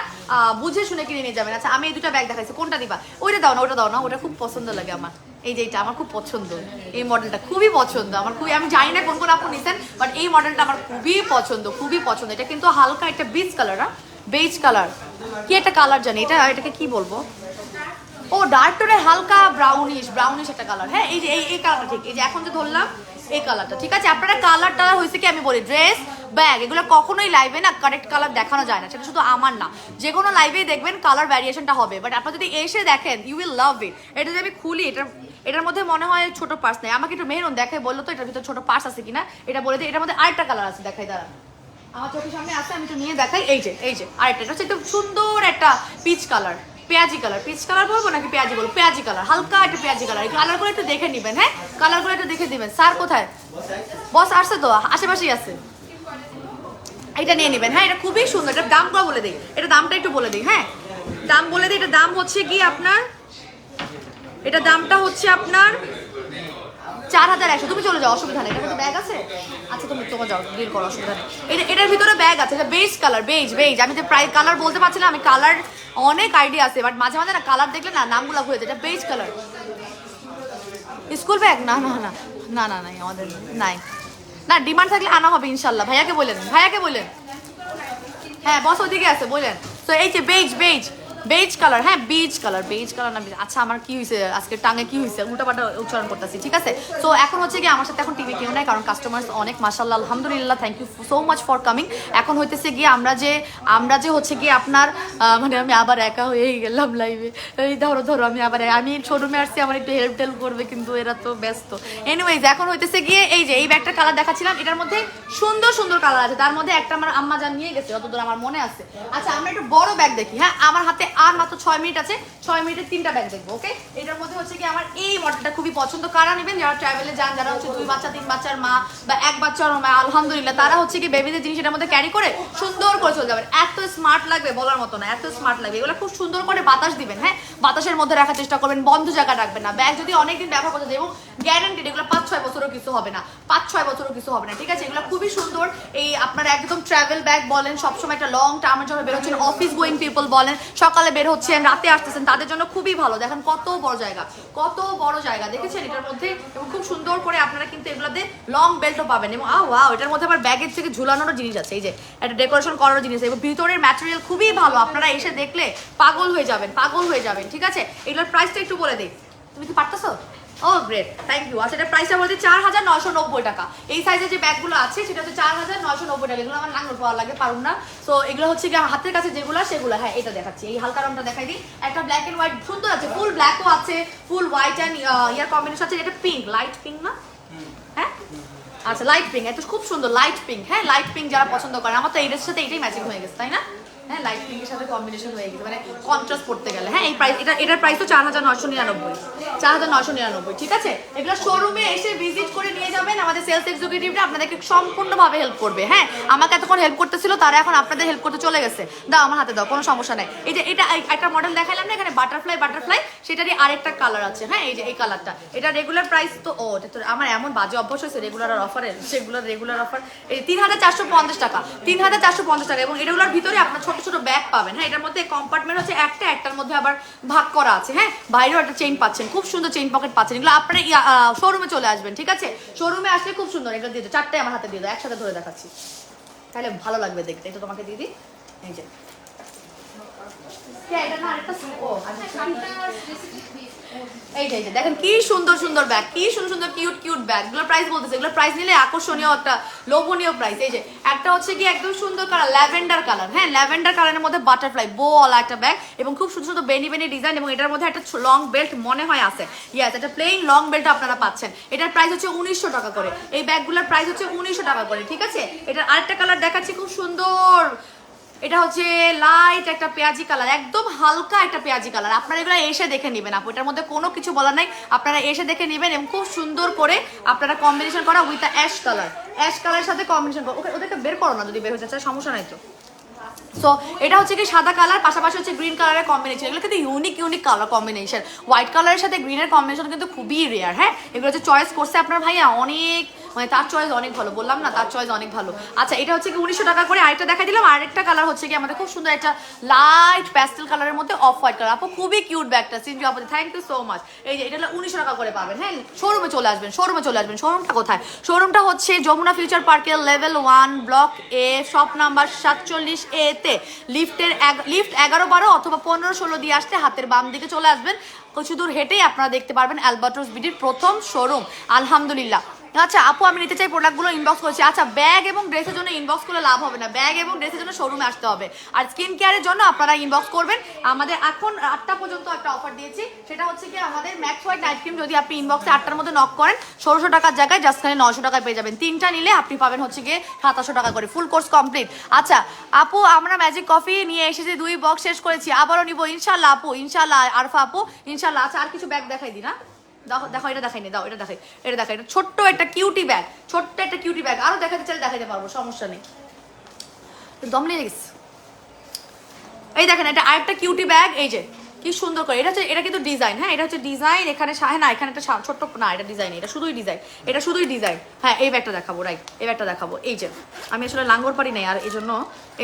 বুঝে শুনে কিনে নিয়ে যাবেন। আচ্ছা আমি এই দুটো ব্যাগ দেখাচ্ছি, কোনটা দিবা? ওইটা দাও না, ওটা দাও না, ওটা খুব পছন্দ লাগে আমার, এই যে এটা আমার খুব পছন্দ, এই মডেলটা খুবই পছন্দ আমার, খুবই, আমি জানি না কোন কোন আপু নিছেন, বাট এই মডেলটা আমার খুবই পছন্দ, খুবই পছন্দ। এটা কিন্তু হালকা একটা বিচ কালার, বেজ কালার, কি একটা কালার জানি এটা, এটাকে কি বলবো, ও ডার্ক টোনের হালকা ব্রাউনিশ একটা কালার। হ্যাঁ এই যে এই কালারটা ঠিক, এই যে এখন যে ধরলাম এই কালারটা, ঠিক আছে। আপনারা কালার টালার হয়েছে কি আমি বলি, ড্রেস ব্যাগ এগুলো কখনোই লাইভে না কারেক্ট কালার দেখানো যায় না, সেটা শুধু আমার না, যে কোনো লাইভেই দেখবেন কালার ভ্যারিয়েশনটা হবে, বাট আপনারা যদি এসে দেখেন ইউ উইল লাভ ইট। এটা যদি আমি খুলি, এটার মধ্যে মনে হয় ছোট পার্স নেই, আমাকে একটু মেরুন দেখাই বললো তো এটার ভিতরে ছোট পার্স আছে কিনা, এটা বলে দিই। এটার মধ্যে আরেকটা কালার আছে, দেখাই দাঁড়া, আমার চোখের সামনে আছে, আমি একটু নিয়ে দেখাই, এই যে আরেকটা, এটা হচ্ছে একটু সুন্দর একটা পিচ কালার, পেঁয়াজি কালার, পিচ কালার বলবো নাকি পেঁয়াজি বলবো, পেঁয়াজি কালার, হালকা একটা পেঁয়াজি কালার, এই কালারগুলো একটু দেখে নেবেন। হ্যাঁ কালারগুলো একটু দেখে দিবেন। স্যার কোথায়? বস আসছে তো, আশেপাশেই আছে, এটা নিয়ে নেবেন। হ্যাঁ এটা খুবই সুন্দর, এটার দামটা বলে দিই, এটা দামটা একটু বলে দিই, হ্যাঁ দাম বলে দিই, এটার দাম হচ্ছে কি আপনার, এটা দামটা হচ্ছে আপনার 4100। তুমি চলে যাও, অসুবিধা নেই, এটার মধ্যে ব্যাগ আছে। আচ্ছা তুমি তোমার যাও, ডিল করো, অসুবিধা নেই। এটার ভিতরে ব্যাগ আছে, এটা বেজ কালার, বেজ, আমি যে প্রায় কালার বলতে পারছি না, আমি কালার অনেক আইডিয়া আছে, বাট মাঝে মাঝে না কালার দেখলে না নামগুলো ভুলে যায়। এটা বেজ কালার, স্কুল ব্যাগ, না না না না না নাই আমাদের নাই, না ডিমান্ড থাকলে আনা হবে ইনশাল্লাহ। ভাইয়াকে বলেন, হ্যাঁ বস ওদিকে আছে, বলেন। তো এই যে বেজ কালার, হ্যাঁ বেজ কালার না, আচ্ছা আমার কি হয়েছে আজকে টাঙে, কি হয়েছে উল্টাপাল্টা উচ্চারণ করতেছি, ঠিক আছে। তো এখন হচ্ছে কি আমার সাথে এখন টিভি কেউ নাই, কারণ কাস্টমার অনেক, মাশাআল্লাহ আলহামদুলিল্লাহ, thank you so much for coming. এখন হইতেছে গিয়ে আমরা যে হচ্ছে গিয়ে আপনার মানে আমি আবার একা হয়েই গেলাম লাইভে, এই ধরো আমি শোরুমে আসছি, আমার একটু হেল্প টেল্প করবে, কিন্তু এরা তো ব্যস্ত। এনিওয়েজ এখন হইতেছে গিয়ে এই যে এই ব্যাগটার কালার দেখাচ্ছিলাম, এটার মধ্যে সুন্দর কালার আছে, তার মধ্যে একটা আমার আম্মা জান নিয়ে গেছে, যতদূর আমার মনে আছে। আচ্ছা আমরা একটু বড় ব্যাগ দেখি, হ্যাঁ আমার হাতে আর মাত্র 6 মিনিট আছে, 6 মিনিটে 3টা ব্যাগ দেখবো, ওকে। এটার মধ্যে হচ্ছে কি আমার এই মডেলটা খুবই পছন্দ, কারা নেবেন যারা ট্রাভেলে যান, যারা হচ্ছে 2 বাচ্চা 3 বাচ্চার মা বা 1 বাচ্চার মা, আলহামদুলিল্লাহ তারা হচ্ছে কি বেবিদের জিনিস এটার মধ্যে ক্যারি করে সুন্দর করে চলে যাবেন। এত স্মার্ট লাগবে বলার মতো না, এত স্মার্ট লাগবে। এগুলো খুব সুন্দর করে বাতাস দিবেন, হ্যাঁ বাতাসের মধ্যে রাখার চেষ্টা করবেন, বন্ধ জায়গা রাখবেন না। ব্যাগ যদি অনেকদিন ব্যবহার করতে এবং গ্যারান্টিড, এগুলো 5-6 বছরও কিছু হবে না, 5-6 বছরও কিছু হবে না, ঠিক আছে। এগুলো খুবই সুন্দর, এই আপনারা একদম ট্রাভেল ব্যাগ বলেন, সবসময় একটা লং টার্মের জন্য বের হচ্ছেন, অফিস গোয়িং পিপল বলেন, সকালে বের হচ্ছেন রাতে আসতেছেন, তাদের জন্য খুবই ভালো। দেখেন কত বড় জায়গা দেখেছেন এটার মধ্যে, এবং খুব সুন্দর করে আপনারা কিন্তু এগুলোতে লং বেল্টও পাবেন, এবং ওয়াও এটার মধ্যে আবার ব্যাগের থেকে ঝুলানোর জিনিস আছে, এই যে একটা ডেকোরেশন করার জিনিস, এবং ভিতরের ম্যাটেরিয়াল খুবই ভালো, আপনারা এসে দেখলে পাগল হয়ে যাবেন, ঠিক আছে। এগুলোর প্রাইসটা একটু বলে দিই, তুমি কি পারতেছো? ও গ্রেট, থ্যাংক ইউ। আচ্ছা এটার প্রাইসটা বলতে 4990 টাকা। এই সাইজের যে ব্যাগগুলো আছে সেটা হচ্ছে 4990 টাকা। এগুলো আমার নাঙ্গল পাওয়া লাগে, পারুন না। সো এগুলো হচ্ছে কি আমার হাতের কাছে যেগুলো সেগুলো, হ্যাঁ এটা দেখাচ্ছি, এই হালকা রংটা দেখাই দিই, একটা ব্ল্যাক এন্ড হোয়াইট সুন্দর আছে, ফুল ব্ল্যাকও আছে, ফুল হোয়াইট অ্যান্ড ইয়ার কম্বিনেশন আছে, এটা পিঙ্ক, লাইট পিঙ্ক না, হ্যাঁ আচ্ছা লাইট পিঙ্ক, এটা খুব সুন্দর লাইট পিঙ্ক, হ্যাঁ লাইট পিঙ্ক যারা পছন্দ করেন, আমার তো এটার সাথে এটাই ম্যাচিং হয়ে গেছে, তাই না, হ্যাঁ লাইট পিঙ্কের সাথে কম্বিনেশন হয়ে গেছে, মানে কন্ট্রাস্ট করতে গেলে। হ্যাঁ এই প্রাইস, এটার প্রাইস তো 4999, ঠিক আছে। এগুলো শোরুমে এসে ভিজিট করে নিয়ে যাবেন, আমাদের সেলস এক্সিকিউটিভরা আপনাদেরকে সম্পূর্ণভাবে হেল্প করবে। হ্যাঁ আমাকে এতক্ষণ হেল্প করতেছিল, তারা এখন আপনাদের হেল্প করতে চলে গেছে। দাও আমার হাতে দাও, কোনো সমস্যা নাই। এই যে এটা একটা মডেল দেখাইলাম না এখানে, বাটারফ্লাই, সেটারই আরেকটা কালার আছে, হ্যাঁ এই যে এই কালারটা। এটা রেগুলার প্রাইস তো, ও এটা তো আমার এমন বাজে অভ্যাস হয়েছে রেগুলার আর অফারের, রেগুলার অফার এই 3450 টাকা, 3450 টাকা, এবং এগুলোর ভিতরে আপনার ছোট ব্যাগ পাবেন। হ্যাঁ এটার মধ্যে কম্পার্টমেন্ট হচ্ছে একটার মধ্যে আবার ভাগ করা আছে, হ্যাঁ বাইরেও একটা চেইন পাচ্ছেন, খুব সুন্দর চেইন পকেট পাচ্ছেন। এগুলো আপনারা শোরুমে চলে আসবেন, ঠিক আছে, শোরুমে আসলে খুব সুন্দর। এগুলো দিয়ে 4টাই আমার হাতে দিয়ে দাও, একসাথে ধরে দেখাচ্ছি, তাহলে ভালো লাগবে দেখতে। এটা তোমাকে দিয়ে দিই, এই যে এটা না আরেকটা এই যে দেখেন কি সুন্দর সুন্দর ব্যাগ, কি সুন্দর সুন্দর কিউট কিউট ব্যাগ। এগুলোর প্রাইস বলতেছে, এগুলোর প্রাইস নিলে আকর্ষণীয় একটা লোভনীয় প্রাইস। এই যে একটা হচ্ছে কি একদম সুন্দর কালার, ল্যাভেন্ডার কালার, হ্যাঁ ল্যাভেন্ডার কালারের মধ্যে বাটারফ্লাই বোওয়ালা একটা ব্যাগ এবং খুব সুন্দর সুন্দর বেনি বেনি ডিজাইন এবং এটার মধ্যে একটা লং বেল্ট মনে হয় আছে। ইয়েস, একটা প্লেন লং বেল্ট আপনারা পাচ্ছেন। এটার প্রাইস হচ্ছে 1900 টাকা করে। এই ব্যাগগুলোর প্রাইস হচ্ছে 1900 টাকা করে, ঠিক আছে। এটার আরেকটা কালার দেখাচ্ছি খুব সুন্দর, এটা হচ্ছে লাইট একটা পেঁয়াজি কালার, একদম হালকা একটা পেঁয়াজি কালার। আপনারা এগুলো এসে দেখে নেবেন আপু, এটার মধ্যে কোনো কিছু বলার নাই, আপনারা এসে দেখে নেবেন এবং খুব সুন্দর করে আপনারা কম্বিনেশন করা উইথ অ্যাশ কালার, অ্যাশ কালারের সাথে কম্বিনেশন করো। ওদেরকে বের করো না যদি বের হয়ে যাচ্ছে, সমস্যা নাই তো। সো এটা হচ্ছে কি সাদা কালার, পাশাপাশি হচ্ছে গ্রিন কালারের কম্বিনেশন। এগুলো কিন্তু ইউনিক কালার কম্বিনেশন। হোয়াইট কালারের সাথে গ্রিনের কম্বিনেশন কিন্তু খুবই রেয়ার। হ্যাঁ, এগুলো হচ্ছে চয়েস করছে আপনার ভাইয়া, অনেক মানে তার চয়েস অনেক ভালো, বললাম না তার চয়েস অনেক ভালো। আচ্ছা, এটা হচ্ছে কি 1900 টাকা করে। আরেকটা দেখা দিলাম, আরেকটা কালার হচ্ছে কি আমাদের খুব সুন্দর একটা লাইট প্যাস্টেল কালারের মধ্যে অফ হোয়াইট কালার। আপু খুবই কিউট ব্যাগটা, সিনজু আপু থ্যাংক ইউ সো মাচ। এই যে এটা 1900 টাকা করে পাবেন। হ্যাঁ, শোরুমে চলে আসবেন, শোরুমে চলে আসবেন। শোরুমটা কোথায়? শোরুমটা হচ্ছে যমুনা ফিউচার পার্কের লেভেল 1 ব্লক এ শপ নাম্বার 47 এ তে লিফট 11 12 অথবা 15 16 দিয়ে আসতে হাতের বাম দিকে চলে আসবেন। কিছু দূর হেঁটেই আপনারা দেখতে পারবেন অ্যালবাট্রস বিডির প্রথম শোরুম। আলহামদুলিল্লাহ। আচ্ছা আপু, আমি নিতে চাই প্রোডাক্টগুলো ইনবক্স করেছি। আচ্ছা, ব্যাগ এবং ড্রেসের জন্য ইনবক্স করলে লাভ হবে না, ব্যাগ এবং ড্রেসের জন্য শোরুমে আসতে হবে। আর স্কিন কেয়ারের জন্য আপনারা ইনবক্স করবেন। আমাদের এখন 8টা পর্যন্ত একটা অফার দিয়েছি, সেটা হচ্ছে কি আমাদের ম্যাক্স হোয়াইট নাইট ক্রিম যদি আপনি ইনবক্সে 8টার মধ্যে নক করেন 1600 টাকার জায়গায় জাস্ট খালি 900 টাকায় পেয়ে যাবেন। 3টা নিলে আপনি পাবেন হচ্ছে গিয়ে 2700 টাকা করে, ফুল কোর্স কমপ্লিট। আচ্ছা আপু, আমরা ম্যাজিক কফি নিয়ে এসেছি, 2 বক্স শেষ করেছি, আবারও নিবো ইনশাল্লাহ আপু, ইনশাল্লাহ আরফা আপু ইনশাল্লাহ। আচ্ছা, আর কিছু ব্যাগ দেখাই দিই না? দেখো এটা দেখাই নি, দাও এটা দেখাই, এটা দেখাই, এটা ছোট্ট একটা কিউটি ব্যাগ, ছোট্ট একটা কিউটি ব্যাগ। আরো দেখাতে চাইলে দেখাতে পারবো, সমস্যা নেই। দম লেগে গেছে। এই দেখেন, এটা আরেকটা কিউটি ব্যাগ। এই যে কি সুন্দর করে, এটা কিন্তু ডিজাইন। হ্যাঁ, এটা হচ্ছে ডিজাইন। এখানে না, এখানে একটা ছোট্ট না, এটা ডিজাইন, এটা শুধুই ডিজাইন, এটা শুধুই ডিজাইন। হ্যাঁ, এই ব্যাগটা দেখাবো, রাইট, এই ব্যাগটা দেখাবো। এই যে আমি আসলে লাঙ্গর পারি নাই, আর এই জন্য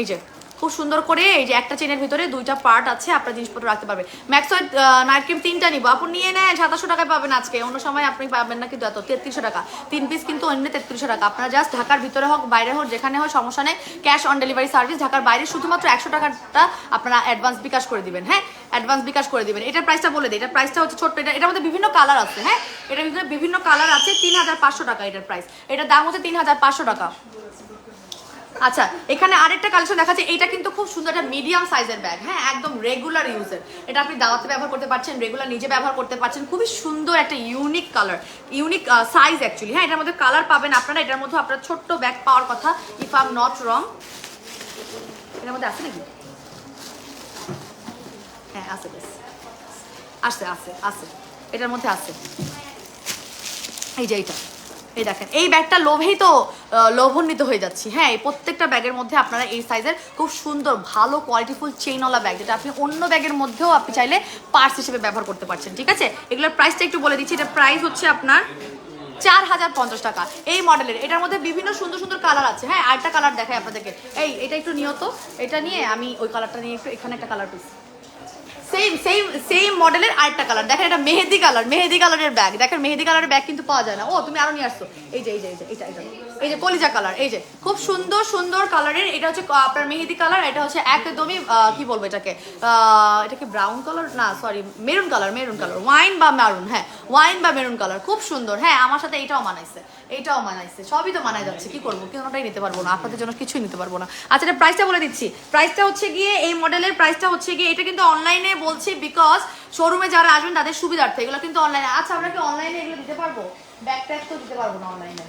এই যে খুব সুন্দর করে এই যে একটা চেনের ভিতরে 2টা পার্ট আছে, আপনার জিনিসপত্র রাখতে পারবে। ম্যাক্স হোয়াইট নাইট ক্রিম 3টা নিবো, আপনি নিয়ে নেন 2700 টাকায় পাবেন আজকে, অন্য সময় আপনি পাবেন না কিন্তু এত 3300 টাকা। 3 পিস কিন্তু অন্য 3300 টাকা। আপনারা জাস্ট ঢাকার ভিতরে হোক বাইরে হোক যেখানে হোক সমস্যা নেই, ক্যাশ অন ডেলিভারি সার্ভিস। ঢাকার বাইরে শুধুমাত্র 100 টাকাটা আপনারা অ্যাডভান্স বিকাশ করে দিবেন। হ্যাঁ, অ্যাডভান্স বিকাশ করে দিবেন। এটার প্রাইসটা বলে দিই, এটার প্রাইসটা হচ্ছে ছোট্ট, এটার মধ্যে বিভিন্ন কালার আছে। হ্যাঁ, এটার ভিতরে বিভিন্ন কালার আছে। 3500 টাকা এটার প্রাইস, এটার দাম হচ্ছে 3500 টাকা। আচ্ছা, এখানে আরেকটা কালেকশন দেখাচ্ছে, এটা কিন্তু খুব সুন্দর একটা মিডিয়াম সাইজের ব্যাগ। হ্যাঁ, একদম রেগুলার ইউজের। এটা আপনি দাওয়াতে ব্যবহার করতে পারছেন, রেগুলার নিজে ব্যবহার করতে পারছেন। খুবই সুন্দর একটা unique colour, unique size actually. হ্যাঁ, এটার মধ্যে কালার পাবেন আপনারা, এটার মধ্যে আপনার ছোট্ট ব্যাগ পাওয়ার কথা, ইফ আই এম নট রং। এটার মধ্যে আছে নাকি? হ্যাঁ, আছে, বেশ আছে আছে আছে, এটার মধ্যে আছে। এই যে এইটা, এই দেখেন, এই ব্যাগটা লোভেই তো লোভন্বিত হয়ে যাচ্ছি। হ্যাঁ, এই প্রত্যেকটা ব্যাগের মধ্যে আপনারা এই সাইজের খুব সুন্দর ভালো কোয়ালিটিফুল চেইনওয়ালা ব্যাগ, যেটা আপনি অন্য ব্যাগের মধ্যেও আপনি চাইলে পার্স হিসেবে ব্যবহার করতে পারছেন। ঠিক আছে, এগুলোর প্রাইসটা একটু বলে দিচ্ছি। এটা প্রাইস হচ্ছে আপনার 4050 টাকা এই মডেলের। এটার মধ্যে বিভিন্ন সুন্দর সুন্দর কালার আছে। হ্যাঁ, আরেকটা কালার দেখাই আপনাদেরকে। এটা একটু নিয়ত, এটা নিয়ে আমি ওই কালারটা নিয়ে একটু, এখানে একটা কালার পিস সেম মডেলের আরেকটা কালার দেখেন, এটা মেহেদি কালার, মেহেদি কালারের ব্যাগ দেখেন। মেহেদি কালারের ব্যাগ কিন্তু পাওয়া যায় না। ও, তুমি আরো নিয়ে আসছো। এই যে এই যে কলিজা কালার, এই যে খুব সুন্দর সুন্দর কালারের। এটা হচ্ছে আপনার মেহেদি কালার, এটা হচ্ছে একদমই কি বলবো এটাকে, এটাকে ব্রাউন কালার না, sorry maroon colour, maroon colour, wine বা মেরুন। হ্যাঁ, ওয়াইন বা মেরুন কালার, খুব সুন্দর। হ্যাঁ, আমার সাথে এটাও মানাইছে, এটাও মানাইছে, সবই তো মানায় যাচ্ছে। কি করবো, কোনোটাই নিতে পারবো না, আপনাদের জন্য কিছুই নিতে পারবো না। আচ্ছা, এটা প্রাইসটা বলে দিচ্ছি। প্রাইসটা হচ্ছে গিয়ে এই মডেলের প্রাইসটা হচ্ছে গিয়ে, এটা কিন্তু অনলাইনে বলছি বিকজ শোরুমে যারা আসবেন তাদের সুবিধার্থে, এগুলো কিন্তু অনলাইনে। আচ্ছা, আমরা কি অনলাইনে এগুলো দিতে পারবো? ব্যাগ ট্যাগ তো দিতে পারবো না অনলাইনে,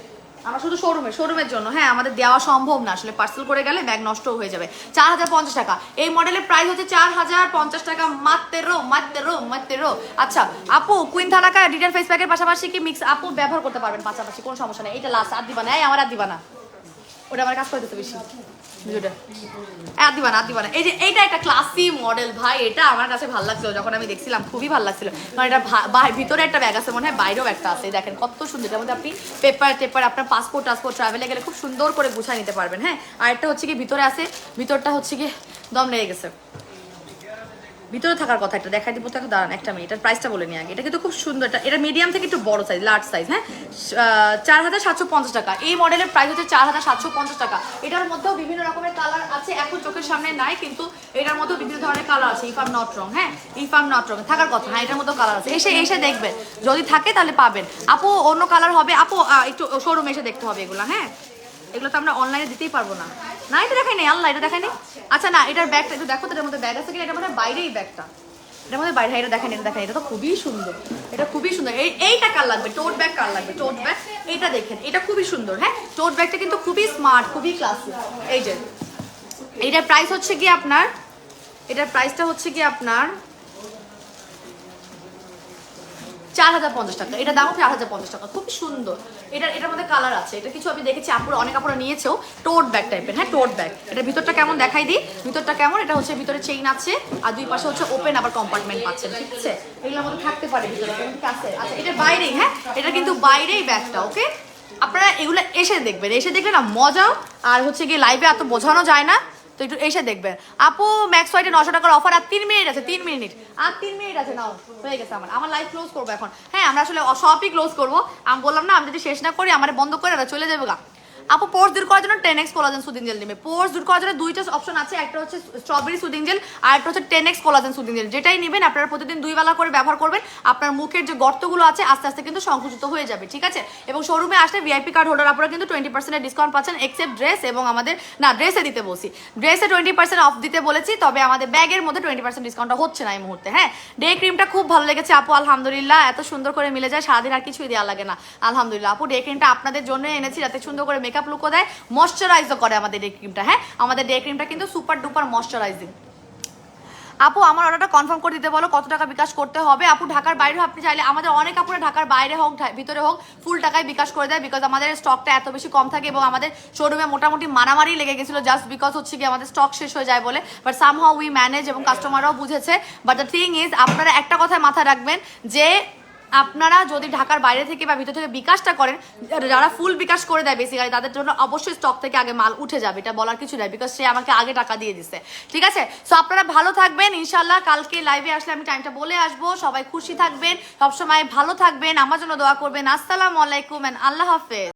আমরা শুধু শোরুমের জন্য। হ্যাঁ, আমাদের দেওয়া সম্ভব না আসলে, পার্সেল করে গেলে ব্যাগ নষ্ট হয়ে যাবে। 4050 টাকা এই মডেলের প্রাইস হচ্ছে, 4050 টাকা মাত্র। আচ্ছা আপু, কুইন থানাকা ডিটেল ফেস প্যাকের পাশাপাশি কি মিক্স আপু ব্যবহার করতে পারবেন, পাশাপাশি কোনো সমস্যা নেই। এটা লাস্ট, আর দিবা না, আমার আর দিবা না, ওটা আমার কাজ করে দিতে বেশি ভিডিওটা, আর দিবা না। এই যে এইটা একটা ক্লাসি মডেল ভাই, এটা আমার কাছে ভালো লাগছিল যখন আমি দেখছিলাম, খুবই ভালো লাগছিল। কারণ এটা ভিতরে একটা ব্যাগ আছে, মনে হয় বাইরেও একটা আছে। দেখেন কত সুন্দর, এটার মধ্যে আপনি পেপার আপনার পাসপোর্ট ট্রাভেলে গেলে খুব সুন্দর করে গুছাই নিতে পারবেন। হ্যাঁ, আর একটা হচ্ছে কি ভিতরে আছে, ভিতরটা হচ্ছে কি দম লেগে গেছে। ভিতরে থাকার কথা, একটা দেখাই দিব তো, দাঁড়ান একটা মিনিট, এটার প্রাইসটা বলে নিই আগে। এটা কিন্তু খুব সুন্দর, এটা মিডিয়াম থেকে একটু বড় সাইজ, লার্জ সাইজ, হ্যাঁ, 4750 টাকা। এই মডেলের প্রাইস হচ্ছে 4750 টাকা। এটার মধ্যেও বিভিন্ন রকমের কালার আছে, এখন চোখের সামনে নাই, কিন্তু এটার মধ্যেও বিভিন্ন ধরনের কালার আছে, if I am not wrong, হ্যাঁ, if I am not wrong থাকার কথা, হ্যাঁ, এটার মধ্যেও কালার আছে, এসে দেখবেন, যদি থাকে তাহলে পাবেন। আপু অন্য কালার হবে, আপু একটু শোরুমে এসে দেখতে হবে এগুলো, হ্যাঁ, এগুলো তো আমরা অনলাইনে দিতেই পারবো না। না এটা দেখাই নেই, আল্লাহ এটা দেখাই নেই। আচ্ছা না, এটার ব্যাগটা একটু দেখো তো, এটার মধ্যে ব্যাগ আছে কিনা, এটার মধ্যে বাইরেই ব্যাগটা, এটার মধ্যে বাইরে, এটা দেখেন, এটা দেখেন, এটা তো খুবই সুন্দর, এটা খুবই সুন্দর। এইটা কার লাগবে, টোট ব্যাগ কার লাগবে, টোট ব্যাগ, এটা দেখেন, এটা খুবই সুন্দর, হ্যাঁ, টোট ব্যাগটা কিন্তু খুবই স্মার্ট, খুবই ক্লাসি। এই যে এইটার প্রাইস হচ্ছে কি আপনার, এটার প্রাইসটা হচ্ছে কি আপনার 4050 টাকা। এটা দামও 4050 টাকা, খুব সুন্দর। এটার মধ্যে কালার আছে, এটা কিছু আমি দেখেছি আপুরা, অনেক আপুরা নিয়েছেও, টোট ব্যাগ টাইপের, হ্যাঁ, টোট ব্যাগ। এটা ভিতরটা কেমন দেখাই দিই, ভিতরটা কেমন, এটা হচ্ছে ভিতরে চেইন আছে, আর দুই পাশে হচ্ছে ওপেন আবার কম্পার্টমেন্ট পাচ্ছেন, ঠিক আছে, এগুলোর মধ্যে থাকতে পারে ভিতরে, ঠিক আছে। আচ্ছা এটার বাইরেই, হ্যাঁ, এটা কিন্তু বাইরেই ব্যাগটা, ওকে। আপনারা এগুলো এসে দেখবেন, এসে দেখলে না মজাও, আর হচ্ছে গিয়ে লাইভে এত বোঝানো যায় না, তো একটু এসে দেখবেন। আপু ম্যাক্স হোয়াইটে 900 টাকার অফার, আর 3 মিনিট আছে, 3 মিনিট, আর 3 মিনিট আছে, নাও হয়ে গেছে আমার লাইভ ক্লোজ করবো এখন, হ্যাঁ, আমরা আসলে সবই ক্লোজ করবো। আমি বললাম না, আমি যদি শেষ না করি আমার বন্ধ করে চলে যাবে গা। আপু পোর্স দূর করার জন্য 10x কোলাজেন সুদিং জেল নেবে। পোর্স দূর করার জন্য দুইটা অপশন আছে, একটা হচ্ছে স্ট্রবেরি সুদিং জেল, আর একটা হচ্ছে 10x কোলাজেন সুদিং জেল। যেটাই নেবেন আপনারা প্রতিদিন 2 বেলা করে ব্যবহার করবেন, আপনার মুখের যে গর্তগুলো আছে আস্তে আস্তে কিন্তু সংকুচিত হয়ে যাবে, ঠিক আছে। এবং শোরুমে আসলে ভিআইপি কার্ড হোল্ডার আপনারা কিন্তু 20% ডিসকাউন্ট পাচ্ছেন, এক্সেপ্ট ড্রেস, এবং আমাদের না ড্রেসে দিতে বলছি, ড্রেসে 20% অফ দিতে বলেছি, তবে আমাদের ব্যাগের মধ্যে 20% ডিসকাউন্টটা হচ্ছে না এই মুহূর্তে, হ্যাঁ। ডে ক্রিমটা খুব ভালো লেগেছে আপু, আলহামদুলিল্লাহ, এত সুন্দর করে মিলে যায়, সারাদিন আর কিছুই দেওয়া লাগে না, আলহামদুলিল্লাহ। আপু ডে ক্রিমটা আপনাদের জন্য এনেছি, যাতে সুন্দর করে মেকআপ লুকও দেয়, ময়শ্চারাইজও করে আমাদের ডে ক্রিমটা, হ্যাঁ, আমাদের ডে ক্রিমটা কিন্তু সুপার ডুপার ময়শ্চারাইজিং। আপু আমার অর্ডারটা কনফার্ম করে দিতে বলো, কত টাকা বিকাশ করতে হবে। আপু ঢাকার বাইরে আপনি চাইলে, আমাদের অনেক আপুরা ঢাকার বাইরে হোক ভিতরে হোক ফুল টাকায় বিকাশ করে দেয়, বিকজ আমাদের স্টকটা এত বেশি কম থাকে, এবং আমাদের শোরুমে মোটামুটি মারামারি লেগে গেছিল, জাস্ট বিকজ হচ্ছে কি আমাদের স্টক শেষ হয়ে যায় বলে, বাট সামহাউ উই ম্যানেজ, এবং কাস্টমাররাও বুঝেছে। বাট দ্য থিং ইজ, আপনারা একটা কথায় মাথায় রাখবেন যে আপনারা যদি ঢাকার বাইরে থেকে বা ভিতর থেকে বিকাশটা করেন, যারা ফুল বিকাশ করে দেয় বেসিক্যালি, তাদের জন্য অবশ্যই স্টক থেকে আগে মাল উঠে যাবে, এটা বলার কিছু নাই, বিকজ সে আমাকে আগে টাকা দিয়ে দিচ্ছে, ঠিক আছে। সো আপনারা ভালো থাকবেন, ইনশাল্লাহ কালকে লাইভে আসলে আমি টাইমটা বলে আসবো। সবাই খুশি থাকবেন, সবসময় ভালো থাকবেন, আমার জন্য দোয়া করবেন। আসসালামু আলাইকুম এন্ড আল্লাহ হাফেজ।